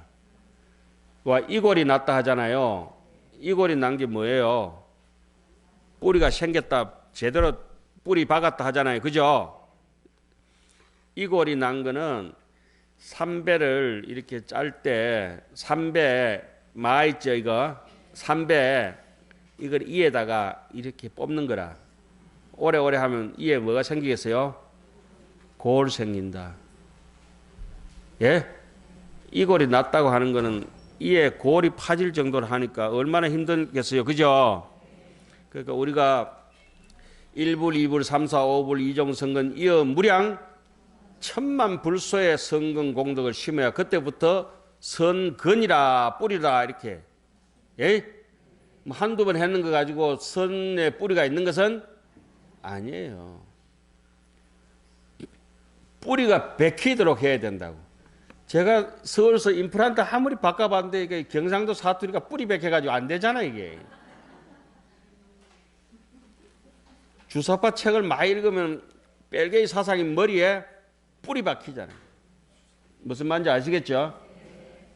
A: 와, 이골이 났다 하잖아요. 이골이 난 게 뭐예요? 뿌리가 생겼다 제대로 뿌리 박았다 하잖아요. 그죠? 이골이 난 거는 삼배를 이렇게 짤 때 삼배 마 있죠 이거 삼배 이걸 이에다가 이렇게 뽑는 거라. 오래오래 하면 이에 뭐가 생기겠어요? 골 생긴다. 예? 이골이 났다고 하는 거는 이에 골이 파질 정도로 하니까 얼마나 힘들겠어요. 그죠? 그러니까 우리가 1불, 2불, 3, 4, 5불, 이종 성근 이어 무량 천만 불소의 성근 공덕을 심어야 그때부터 선근이라 뿌리라 이렇게. 예? 뭐 한두 번 했는 거 가지고 선의 뿌리가 있는 것은 아니에요. 뿌리가 bek히도록 해야 된다고. 제가 서울서 임플란트 아무리 바꿔봤는데 이게 경상도 사투리가 뿌리 bek해가지고 안 되잖아 이게. 주사파 책을 많이 읽으면 벨게이 사상이 머리에 뿌리 박히잖아요. 무슨 말인지 아시겠죠?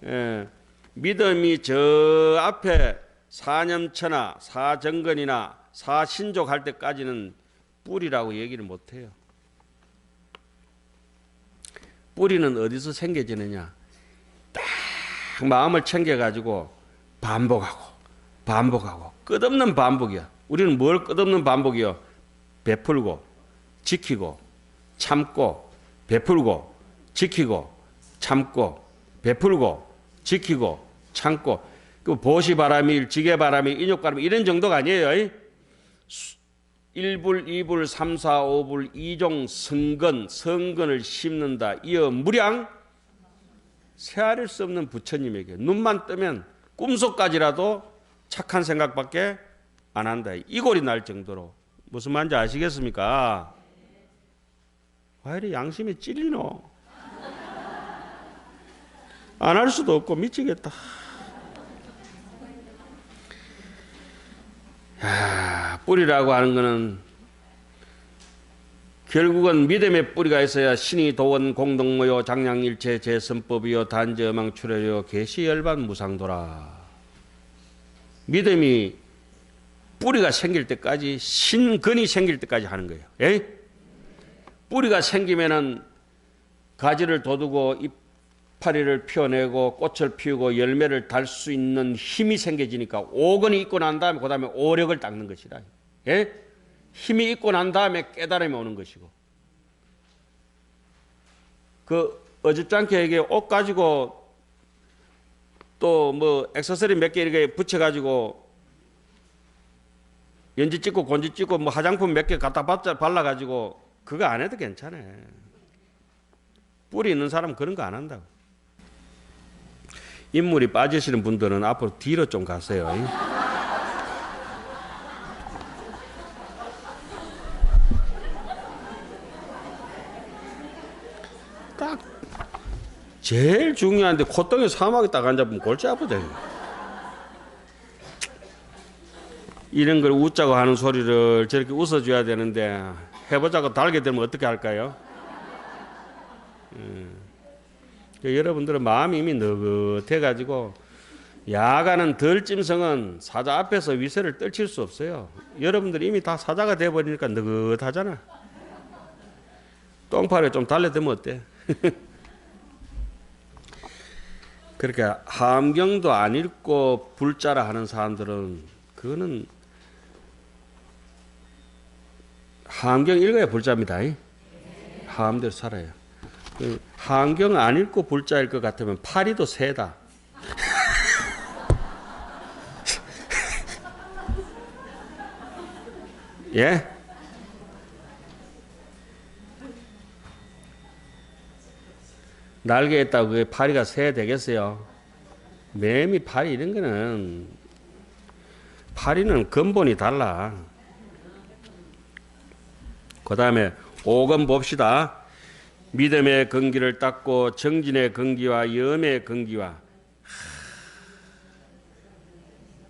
A: 예. 믿음이 저 앞에 사념처나 사정근이나 사신족 할 때까지는 뿌리라고 얘기를 못해요. 뿌리는 어디서 생겨지느냐? 딱 마음을 챙겨가지고 반복하고 끝없는 반복이야. 우리는 뭘 끝없는 반복이요? 베풀고 지키고 참고 베풀고 지키고 참고 베풀고 지키고 참고 그 보시바람일 지게바람일 인욕바람일 이런 정도가 아니에요. 1불 2불 3 4 5불 2종 성근을 심는다. 이어 무량 세아릴 수 없는 부처님에게 눈만 뜨면 꿈속까지라도 착한 생각밖에 안 한다. 이골이 날 정도로. 무슨 말인지 아시겠습니까? 왜 이리 양심이 찔리노? 안 할 수도 없고 미치겠다. 야, 뿌리라고 하는 거는 결국은 믿음의 뿌리가 있어야 신이 도원 공덕모요 장량일체 제선법이요 단저망 출혈요 계시열반 무상도라. 믿음이 뿌리가 생길 때까지 신근이 생길 때까지 하는 거예요. 예? 뿌리가 생기면은 가지를 돋우고 이파리를 피워내고 꽃을 피우고 열매를 달 수 있는 힘이 생겨지니까 오건이 있고 난 다음에 그 다음에 오력을 닦는 것이다. 예? 힘이 있고 난 다음에 깨달음이 오는 것이고. 그 어줍잖게 이게 옷 가지고 또 뭐 액세서리 몇 개 이렇게 붙여가지고 연지 찍고 곤지 찍고 뭐 화장품 몇 개 갖다 발라가지고 그거 안 해도 괜찮아. 뿌리 있는 사람은 그런 거 안 한다고. 인물이 빠지시는 분들은 앞으로 뒤로 좀 가세요. 딱 제일 중요한데 콧등에 사막에 딱 앉아보면 골치 아프다. 이런 걸 웃자고 하는 소리를 저렇게 웃어줘야 되는데 해보자고 달게 되면 어떻게 할까요? 여러분들은 마음이 이미 느긋해가지고 야가는 덜짐승은 사자 앞에서 위세를 떨칠 수 없어요. 여러분들이 이미 다 사자가 돼버리니까 느긋하잖아. 똥파리에 좀 달래대면 어때? 그렇게 함경도 안 읽고 불자라 하는 사람들은 그거는 함경 읽어야 불자입니다. 함대로 살아요. 함경 안 읽고 불자일 것 같으면 파리도 새다. 예? 날개 있다고 그게 파리가 새 되겠어요? 매미, 파리 이런 거는 파리는 근본이 달라. 그 다음에 5건 봅시다. 믿음의 근기를 닦고 정진의 근기와 염의 근기와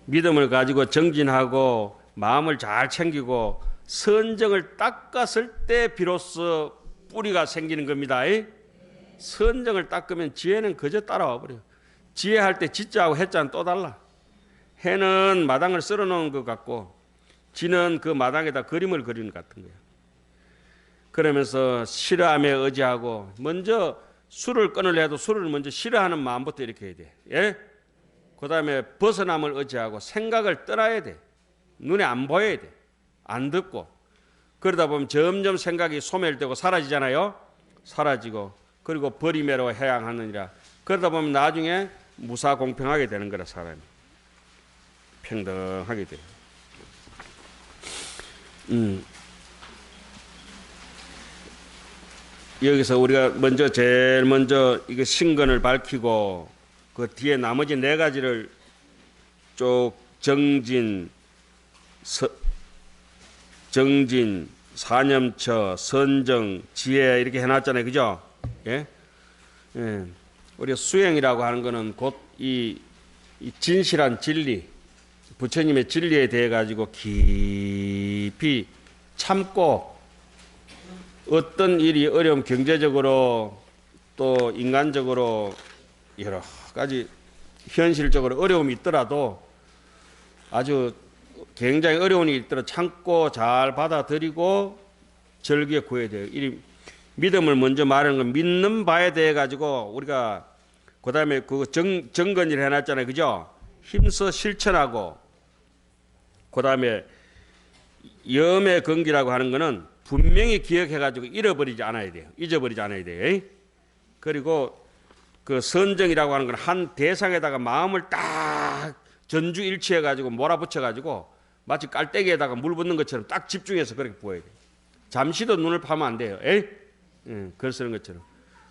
A: 믿음을 가지고 정진하고 마음을 잘 챙기고 선정을 닦았을 때 비로소 뿌리가 생기는 겁니다. 선정을 닦으면 지혜는 그저 따라와 버려요. 지혜할 때 지자하고 해자는 또 달라. 해는 마당을 쓸어 놓은 것 같고 지는 그 마당에다 그림을 그리는 것 같은 거예요. 그러면서 싫어함에 의지하고 먼저 술을 끊으려 해도 술을 먼저 싫어하는 마음부터 이렇게 해야 돼. 예? 그 다음에 벗어남을 의지하고 생각을 떠나야 돼. 눈에 안 보여야 돼. 안 듣고. 그러다 보면 점점 생각이 소멸되고 사라지잖아요. 사라지고 그리고 버리매로 해양하느니라. 그러다 보면 나중에 무사공평하게 되는 거라. 사람이 평등하게 돼요. 여기서 우리가 제일 먼저 이거 신근을 밝히고 그 뒤에 나머지 네 가지를 쭉 정진, 사념처, 선정, 지혜 이렇게 해놨잖아요. 그죠? 예? 예. 우리가 수행이라고 하는 거는 곧 이 진실한 진리, 부처님의 진리에 대해 가지고 깊이 참고 어떤 일이 어려움, 경제적으로 또 인간적으로 여러 가지 현실적으로 어려움이 있더라도 아주 굉장히 어려운 일이 있더라도 참고 잘 받아들이고 절기에 구해야 돼요. 이 믿음을 먼저 말하는 건 믿는 바에 대해 가지고 우리가 그 다음에 그 정건을 해놨잖아요. 그죠? 힘써 실천하고 그 다음에 염의 건기라고 하는 거는 분명히 기억해가지고 잊어버리지 않아야 돼요. 그리고 그 선정이라고 하는 건 한 대상에다가 마음을 딱 전주일치해가지고 몰아붙여가지고 마치 깔때기에다가 물 붓는 것처럼 딱 집중해서 그렇게 부어야 돼요. 잠시도 눈을 파면 안 돼요. 글 쓰는 것처럼.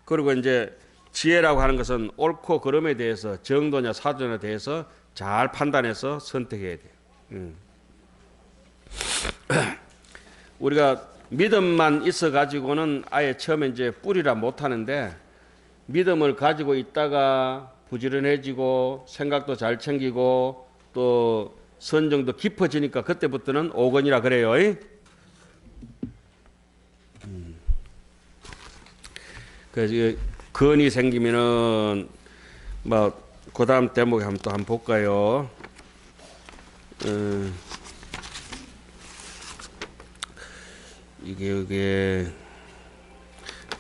A: 그리고 이제 지혜라고 하는 것은 옳고 그름에 대해서 정도냐 사도냐에 대해서 잘 판단해서 선택해야 돼요. 우리가 믿음만 있어 가지고는 아예 처음에 이제 뿌리라 못 하는데 믿음을 가지고 있다가 부지런해지고 생각도 잘 챙기고 또 선정도 깊어지니까 그때부터는 오건이라 그래요. 그래서 건이 생기면은 뭐 그 다음 대목에 한번 볼까요? 이게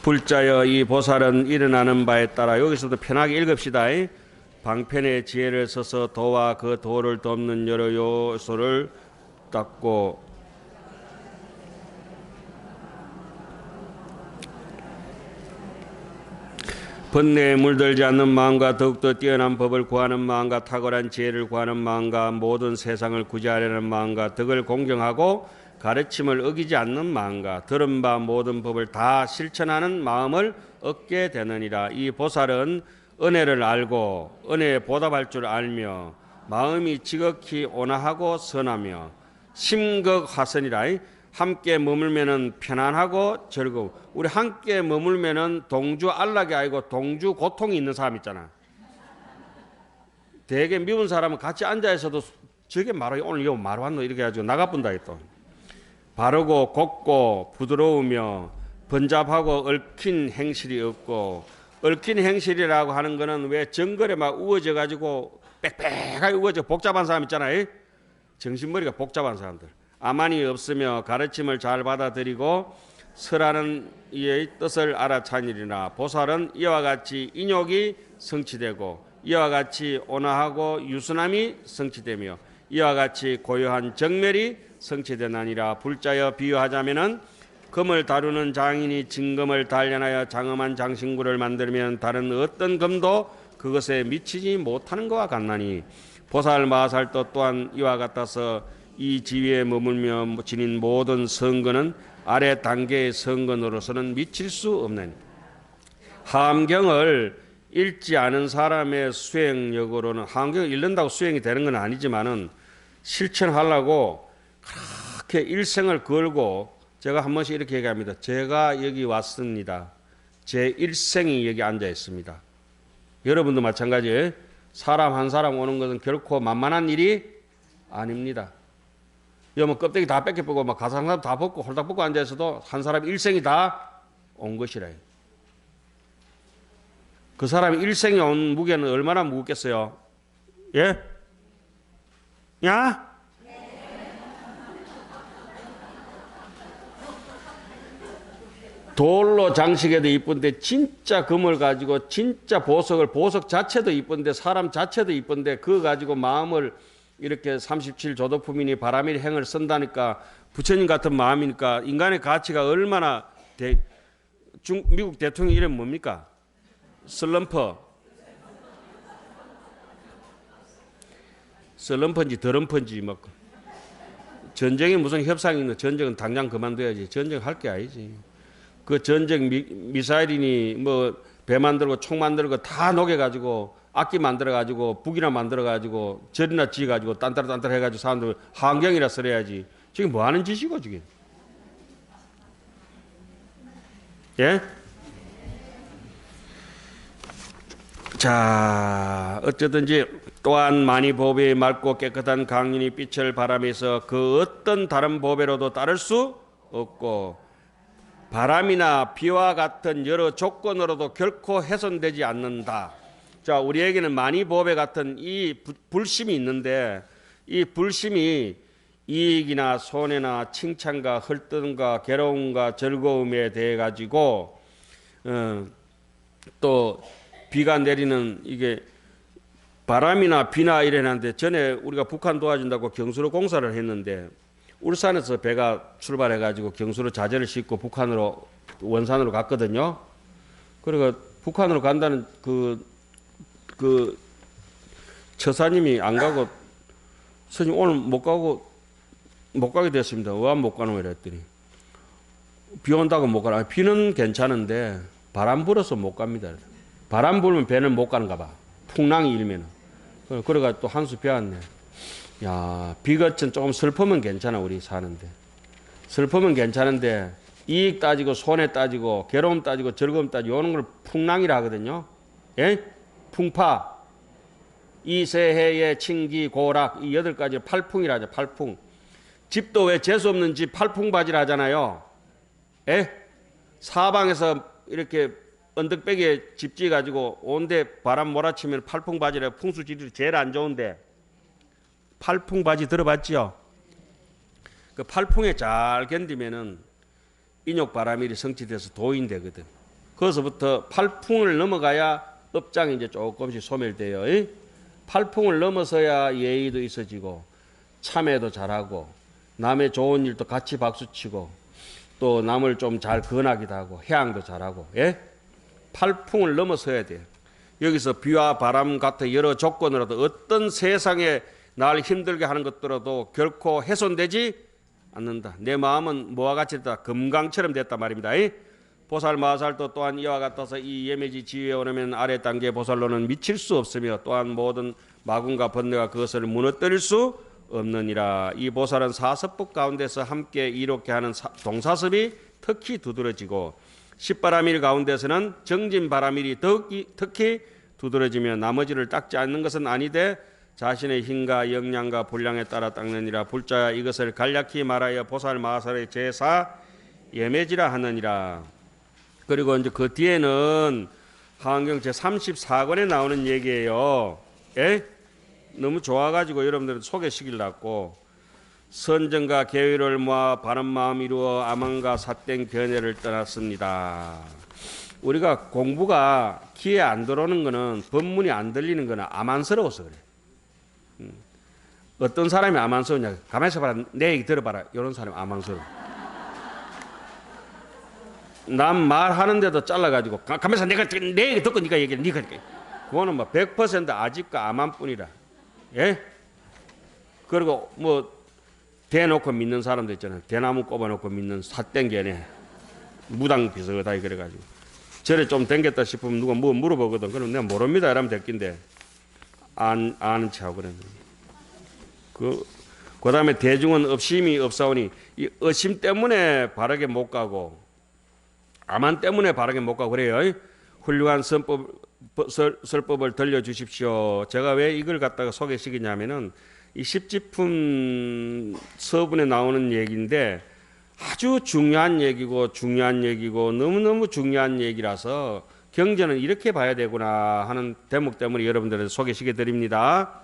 A: 불자여 이 보살은 일어나는 바에 따라 여기서도 편하게 읽읍시다. 방편의 지혜를 써서 도와 그 도를 돕는 여러 요소를 닦고 번뇌에 물들지 않는 마음과 더욱더 뛰어난 법을 구하는 마음과 탁월한 지혜를 구하는 마음과 모든 세상을 구제하려는 마음과 덕을 공경하고 가르침을 어기지 않는 마음과 들은 바 모든 법을 다 실천하는 마음을 얻게 되느니라. 이 보살은 은혜를 알고 은혜에 보답할 줄 알며 마음이 지극히 온화하고 선하며 심극화선이라. 함께 머물면은 편안하고 즐거워. 우리 함께 머물면은 동주 안락이 아니고 동주 고통이 있는 사람 있잖아. 되게 미운 사람은 같이 앉아 있어도 저게 말하기 오늘 요 말 왔노 이렇게 해가지고 나가본다 또. 바르고 곱고 부드러우며 번잡하고 얽힌 행실이 없고, 얽힌 행실이라고 하는 거는 왜 정글에 막 우어져 가지고 빽빽하게 우어져 복잡한 사람 있잖아요. 정신머리가 복잡한 사람들. 아만이 없으며 가르침을 잘 받아들이고 설하는 이의 뜻을 알아차니리나. 보살은 이와 같이 인욕이 성취되고 이와 같이 온화하고 유순함이 성취되며 이와 같이 고요한 정멸이 성취되나니라. 불자여 비유하자면은 금을 다루는 장인이 진금을 단련하여 장엄한 장신구를 만들면 다른 어떤 금도 그것에 미치지 못하는 것과 같나니, 보살 마살도 또한 이와 같아서 이 지위에 머물며 지닌 모든 선거는 아래 단계의 선거로서는 미칠 수 없는, 함경을 읽지 않은 사람의 수행력으로는, 함경을 읽는다고 수행이 되는 건 아니지만은 실천하려고 그렇게 일생을 걸고, 제가 한 번씩 이렇게 얘기합니다. 제가 여기 왔습니다. 제 일생이 여기 앉아 있습니다. 여러분도 마찬가지예요. 사람 한 사람 오는 것은 결코 만만한 일이 아닙니다. 뭐 껍데기 다 뺏겨보고 막 가상삼 다 벗고 홀딱 벗고 앉아 있어도 한 사람 일생이 다 온 것이라. 그 사람이 일생이 온 무게는 얼마나 무겁겠어요? 예? 야? 돌로 장식해도 이쁜데 진짜 금을 가지고 진짜 보석 자체도 이쁜데 사람 자체도 이쁜데 그거 가지고 마음을 이렇게 37조도품이니 바람일 행을 쓴다니까, 부처님 같은 마음이니까 인간의 가치가 얼마나 미국 대통령 이름 뭡니까? 슬럼프인지 더럼프인지 막 전쟁에 무슨 협상이 있는 전쟁은 당장 그만둬야지. 전쟁할 게 아니지. 그 전쟁 미사일이니 뭐 배 만들고 총 만들고 다 녹여가지고 악기 만들어가지고 북이나 만들어가지고 절이나 지어가지고 딴따라 해가지고 사람들 환경이라 써야지. 지금 뭐 하는 짓이고 지금? 예? 자, 어쩌든지 또한 많이 보배에 맑고 깨끗한 강인이 빛을 바람에서 그 어떤 다른 보배로도 따를 수 없고 바람이나 비와 같은 여러 조건으로도 결코 훼손되지 않는다. 자, 우리에게는 많이 보배 같은 이 불심이 있는데 이 불심이 이익이나 손해나 칭찬과 헐뜯음과 괴로움과 즐거움에 대해 가지고 또 비가 내리는 이게 바람이나 비나 이래는데 전에 우리가 북한 도와준다고 경수로 공사를 했는데 울산에서 배가 출발해 가지고 경수로 자재를 싣고 북한으로 원산으로 갔거든요. 그러니까 북한으로 간다는 그 처사님이 안 가고 선생님 오늘 못 가게 됐습니다. 왜 못 가는 거야 했더니 비 온다고 못 가라. 비는 괜찮은데 바람 불어서 못 갑니다. 바람 불면 배는 못 가는가 봐. 풍랑이 일면은. 그래가 또 한 수 배웠네. 야, 비거천 조금 슬프면 괜찮아 우리 사는데. 슬프면 괜찮은데 이익 따지고 손해 따지고 괴로움 따지고 즐거움 따지고 이런 걸 풍랑이라 하거든요. 예? 풍파. 이세해의 칭기 고락 이 8가지 팔풍이라 하죠. 팔풍. 집도 왜 재수 없는 집 팔풍바지라 하잖아요. 예? 사방에서 이렇게 언덕배기에 집 지어가지고 온데 바람 몰아치면 팔풍바지라 풍수지리 제일 안 좋은데 팔풍바지 들어봤지요? 그 팔풍에 잘 견디면은 인욕바람일이 성취돼서 도인되거든. 거기서부터 팔풍을 넘어가야 업장이 이제 조금씩 소멸돼요. 이? 팔풍을 넘어서야 예의도 있어지고 참회도 잘하고 남의 좋은 일도 같이 박수치고 또 남을 좀 잘 권하기도 하고 해양도 잘하고. 예? 팔풍을 넘어서야 돼요. 여기서 비와 바람 같은 여러 조건으로도 어떤 세상에 날 힘들게 하는 것들로도 결코 훼손되지 않는다. 내 마음은 뭐와 같이 됐다. 금강처럼 됐단 말입니다. 보살 마살도 또한 이와 같아서 이 예매지 지위에 오르면 아래 단계 보살로는 미칠 수 없으며 또한 모든 마군과 번뇌가 그것을 무너뜨릴 수 없느니라. 이 보살은 사섭법 가운데서 함께 이롭게 하는 동사섭이 특히 두드러지고 십바람일 가운데서는 정진바람일이 특히 두드러지며 나머지를 닦지 않는 것은 아니되 자신의 힘과 역량과 분량에 따라 닦느니라. 불자야 이것을 간략히 말하여 보살 마살의 제사 예매지라 하느니라. 그리고 이제 그 뒤에는 하안경 제34권에 나오는 얘기예요. 예? 너무 좋아가지고 여러분들은 소개시키려고 선정과 계율을 모아 바른 마음 이루어 아만과 삿된 견해를 떠났습니다. 우리가 공부가 귀에 안 들어오는 거는 법문이 안 들리는 거는 암안스러워서 그래. 어떤 사람이 암안스러우냐? 가만히 있어봐라. 내 얘기 들어봐라. 이런 사람이 암안스러워. 남 말하는데도 잘라가지고 가만히 있어. 내 얘기 듣고 네가 얘기해. 네가 얘기해. 그거는 뭐 100% 아집과 암안뿐이라. 예? 그리고 뭐 대놓고 믿는 사람도 있잖아요. 대나무 꼽아놓고 믿는 삿된 견해. 무당 비슷하게 그래가지고 절에 좀 댕겼다 싶으면 누가 뭐 물어보거든. 그럼 내가 모릅니다. 이러면 될 낀데 아는 체하고 그랬는데. 그 다음에 대중은 업심이 없사오니 이 의심 때문에 바르게 못 가고 암안 때문에 바르게 못 가고 그래요. 훌륭한 설법을 들려주십시오. 제가 왜 이걸 갖다가 소개시키냐면은 이 십지품 서분에 나오는 얘기인데 아주 중요한 얘기고 너무너무 중요한 얘기라서 경전은 이렇게 봐야 되구나 하는 대목 때문에 여러분들을 소개시켜 드립니다.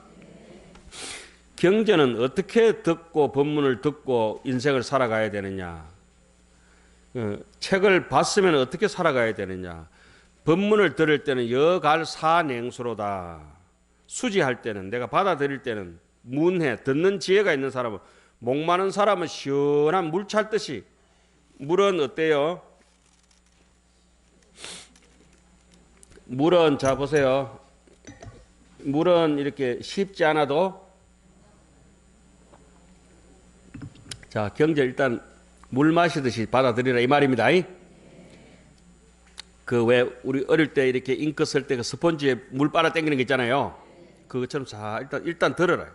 A: 경전은 어떻게 듣고 법문을 듣고 인생을 살아가야 되느냐. 책을 봤으면 어떻게 살아가야 되느냐. 법문을 들을 때는 여갈 사냉수로다. 수지할 때는 내가 받아들일 때는 문해 듣는 지혜가 있는 사람은 목마른 사람은 시원한 물 찰듯이 물은 어때요? 물은 자 보세요. 물은 이렇게 쉽지 않아도 자 경제 일단 물 마시듯이 받아들이라 이 말입니다. 그 왜 우리 어릴 때 이렇게 잉크 쓸 때 그 스펀지에 물 빨아 당기는 게 있잖아요. 그것처럼 자 일단 들어라.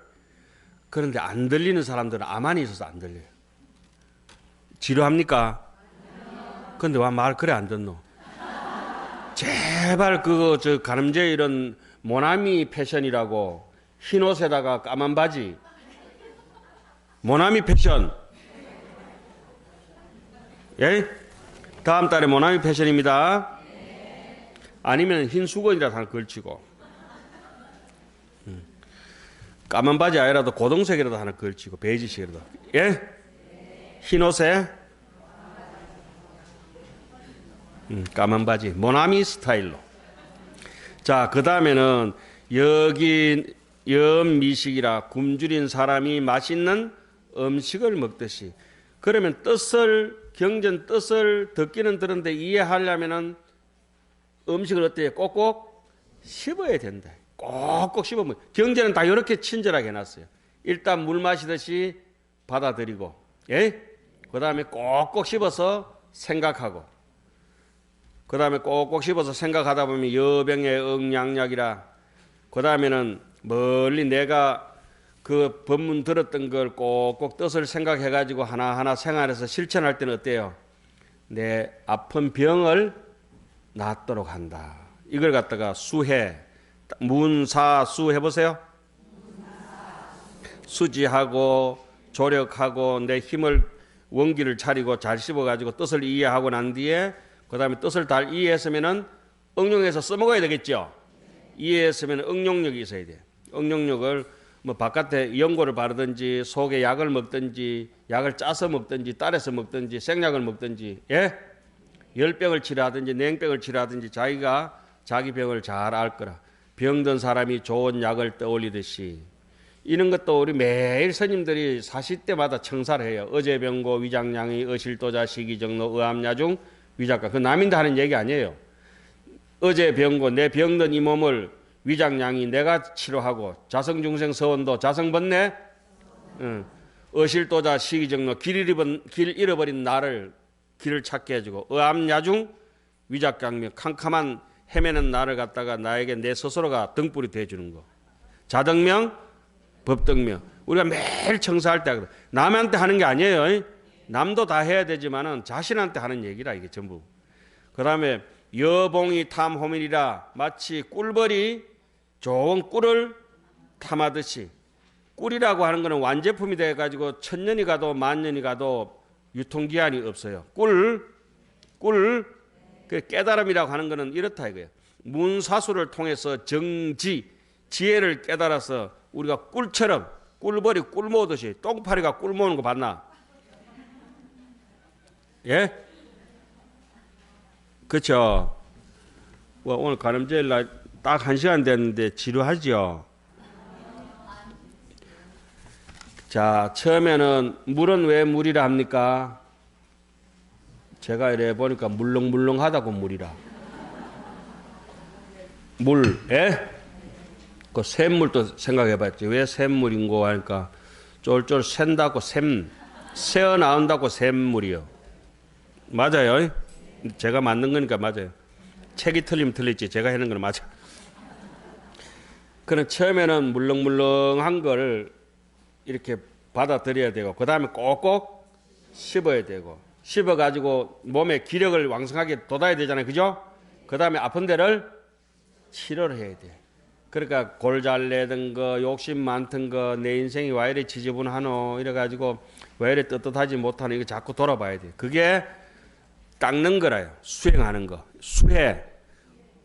A: 그런데 안 들리는 사람들은 암안이 있어서 안 들려요. 지루합니까? 근데 와 말 그래 안 듣노? 제발 그거 저 가늠제 이런 모나미 패션이라고 흰 옷에다가 까만 바지 모나미 패션 예? 다음 달에 모나미 패션입니다. 아니면 흰 수건이라도 하나 걸치고 까만 바지 아니라도 고동색이라도 하나 걸치고 베이지색이라도 예? 흰 옷에 까만 바지 모나미 스타일로 자 그 다음에는 여기 염미식이라 굶주린 사람이 맛있는 음식을 먹듯이 그러면 뜻을 경전 뜻을 듣기는 들은데 이해하려면은 음식을 어때요? 꼭꼭 씹어야 된다. 꼭꼭 씹으면 경전은 다 이렇게 친절하게 해놨어요. 일단 물 마시듯이 받아들이고 예? 그 다음에 꼭꼭 씹어서 생각하고 그 다음에 꼭꼭 씹어서 생각하다 보면 여병의 응양약이라 그 다음에는 멀리 내가 그 법문 들었던 걸 꼭꼭 뜻을 생각해가지고 하나하나 생활해서 실천할 때는 어때요? 내 아픈 병을 낫도록 한다. 이걸 갖다가 수해 문사수 해보세요. 수지하고 조력하고 내 힘을 원기를 차리고 잘 씹어가지고 뜻을 이해하고 난 뒤에 그 다음에 뜻을 잘 이해했으면은 응용해서 써먹어야 되겠죠. 이해했으면 응용력이 있어야 돼. 응용력을 뭐 바깥에 연고를 바르든지 속에 약을 먹든지 약을 짜서 먹든지 따라서 먹든지 생약을 먹든지 예? 열병을 치료하든지 냉병을 치료하든지 자기가 자기 병을 잘 알 거라. 병든 사람이 좋은 약을 떠올리듯이 이런 것도 우리 매일 스님들이 40대마다 청사를 해요. 어제병고 위장량이 어실도자 시기정로 의암야중 위작가 그 남인데 하는 얘기 아니에요. 어제병고 내 병든 이 몸을 위장량이 내가 치료하고 자성중생 서원도 자성번뇌 어실도자 시기정로 길 잃어버린 나를 길을 찾게 해주고 의암야중 위작강명 캄캄한 헤매는 나를 갖다가 나에게 내 스스로가 등불이 돼주는 거. 자등명 법등명 우리가 매일 청사할 때 남한테 하는 게 아니에요. 남도 다 해야 되지만은 자신한테 하는 얘기라 이게 전부. 그 다음에 여봉이 탐호민이라 마치 꿀벌이 좋은 꿀을 탐하듯이 꿀이라고 하는 것은 완제품이 돼가지고 천년이 가도 만년이 가도 유통기한이 없어요. 꿀 그 깨달음이라고 하는 것은 이렇다 이거예요. 문사수를 통해서 정지 지혜를 깨달아서 우리가 꿀처럼 꿀벌이 꿀 모으듯이 똥파리가 꿀 모으는 거 봤나? 예? 그렇죠. 오늘 가늠제일 날 딱 1시간 됐는데 지루하죠. 자, 처음에는 물은 왜 물이라 합니까? 제가 이래 보니까 물렁물렁하다고 물이라. 물, 예? 그 샘물도 생각해봤지. 왜 샘물인고 하니까 쫄쫄 샌다고 새어 나온다고 샘물이요. 맞아요. 제가 만든 거니까 맞아요. 책이 틀리면 틀리지. 제가 하는 건 맞아. 그럼 처음에는 물렁물렁한 걸 이렇게 받아들여야 되고 그 다음에 꼭꼭 씹어야 되고 씹어가지고 몸에 기력을 왕성하게 돋아야 되잖아요. 그죠? 그 다음에 아픈 데를 치료를 해야 돼. 그러니까 골 잘 내던 거 욕심 많던 거 내 인생이 왜 이래 지저분하노 이래가지고 왜 이래 떳떳하지 못하노 이거 자꾸 돌아봐야 돼. 그게 닦는 거라요. 수행하는 거. 수해,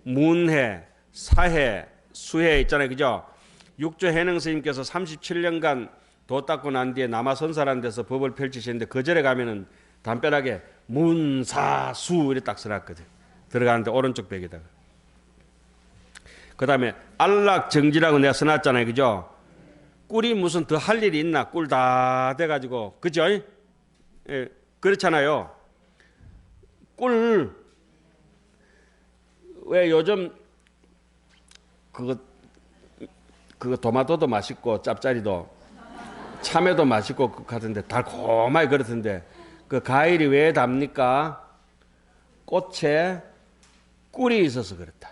A: 문해, 사해, 수해 있잖아요. 그죠? 육조 해능 스님께서 37년간 도 닦고 난 뒤에 남아선사라는 데서 법을 펼치시는데 그 절에 가면은 담벼락에 문사수 이렇게 딱 써놨거든. 들어가는데 오른쪽 벽에다가. 그 다음에 안락정지라고 내가 써놨잖아요. 그죠? 꿀이 무슨 더 할 일이 있나? 꿀 다 돼가지고. 그죠? 예, 그렇잖아요. 꿀, 왜 요즘 그거 도마토도 맛있고 짭짜리도 참외도 맛있고 같은데 달콤하게 그렇던데 그 과일이 왜 답니까? 꽃에 꿀이 있어서 그렇다.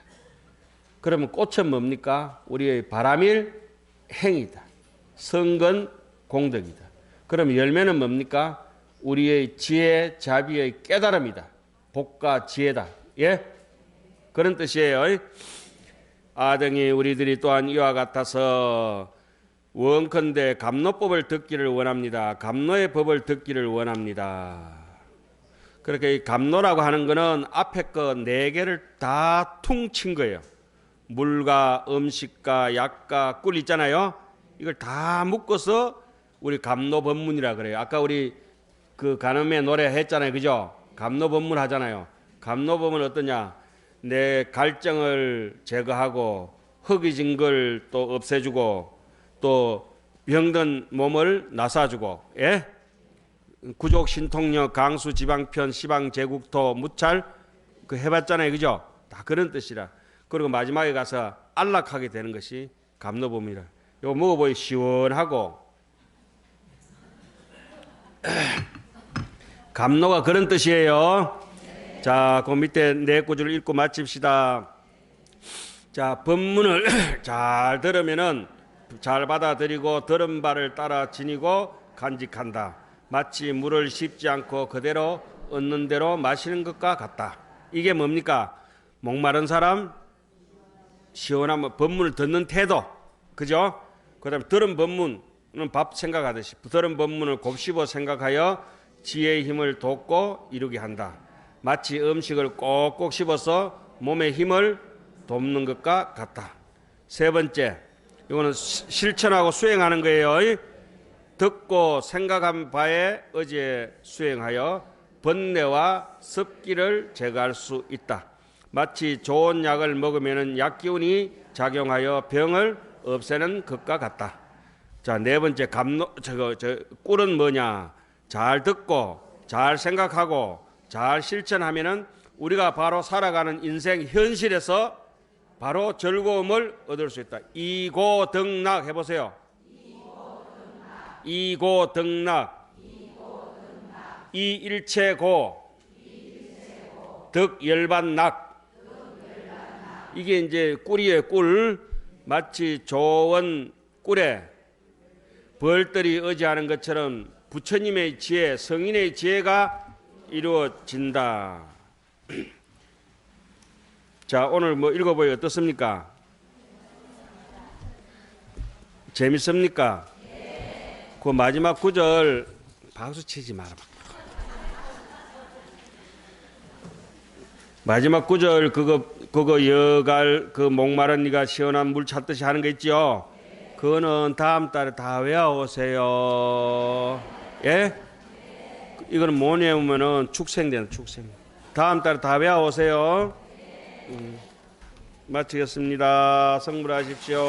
A: 그러면 꽃은 뭡니까? 우리의 바람일 행이다. 성근 공덕이다. 그럼 열매는 뭡니까? 우리의 지혜 자비의 깨달음이다. 복과 지혜다. 예? 그런 뜻이에요. 아등이 우리들이 또한 이와 같아서 원컨대 감노법을 듣기를 원합니다. 감노의 법을 듣기를 원합니다. 그렇게 이 감노라고 하는 것은 앞에 거 네 개를 다 퉁친 거예요. 물과 음식과 약과 꿀 있잖아요. 이걸 다 묶어서 우리 감노법문이라 그래요. 아까 우리 그 간음의 노래 했잖아요. 그죠? 감노법문 하잖아요. 감노법은 어떠냐? 내 갈증을 제거하고 허기진 걸 또 없애주고 또 병든 몸을 나사주고, 예? 구족 신통력 강수 지방편 시방 제국토 무찰 그 해봤잖아요. 그죠? 다 그런 뜻이라. 그리고 마지막에 가서 안락하게 되는 것이 감노법이라. 이거 먹어보니 시원하고 감노가 그런 뜻이에요. 자, 그 밑에 네 구절을 읽고 마칩시다. 자, 법문을 잘 들으면은 잘 받아들이고 들은 바를 따라 지니고 간직한다. 마치 물을 씹지 않고 그대로 얻는 대로 마시는 것과 같다. 이게 뭡니까? 목마른 사람 시원하면 법문을 듣는 태도. 그죠? 그 다음에 들은 법문은 밥 생각하듯이 들은 법문을 곱씹어 생각하여 지혜의 힘을 돋고 이루게 한다. 마치 음식을 꼭꼭 씹어서 몸의 힘을 돕는 것과 같다. 세 번째, 이거는 실천하고 수행하는 거예요. 듣고 생각한 바에 의지에 수행하여 번뇌와 습기를 제거할 수 있다. 마치 좋은 약을 먹으면 약기운이 작용하여 병을 없애는 것과 같다. 자, 네 번째 꿀은 뭐냐? 잘 듣고 잘 생각하고 잘 실천하면은 우리가 바로 살아가는 인생 현실에서 바로 즐거움을 얻을 수 있다. 이고등락 해보세요. 이고등락. 이일체고. 득열반락. 이게 이제 꿀이에요. 꿀. 마치 좋은 꿀에 벌들이 의지하는 것처럼 부처님의 지혜, 성인의 지혜가 이루어진다. 자, 오늘 뭐 읽어보니 어떻습니까? 재밌습니까? 그 마지막 구절 박수 치지 마라. 마지막 구절 그거 여갈 그 목마른 이가 시원한 물 찾듯이 하는 거 있죠? 그거는 다음 달에 다 외워오세요. 예? 이거는 못 외우면은 축생되는 축생. 다음 달에 다 외워오세요. 마치겠습니다. 성불하십시오.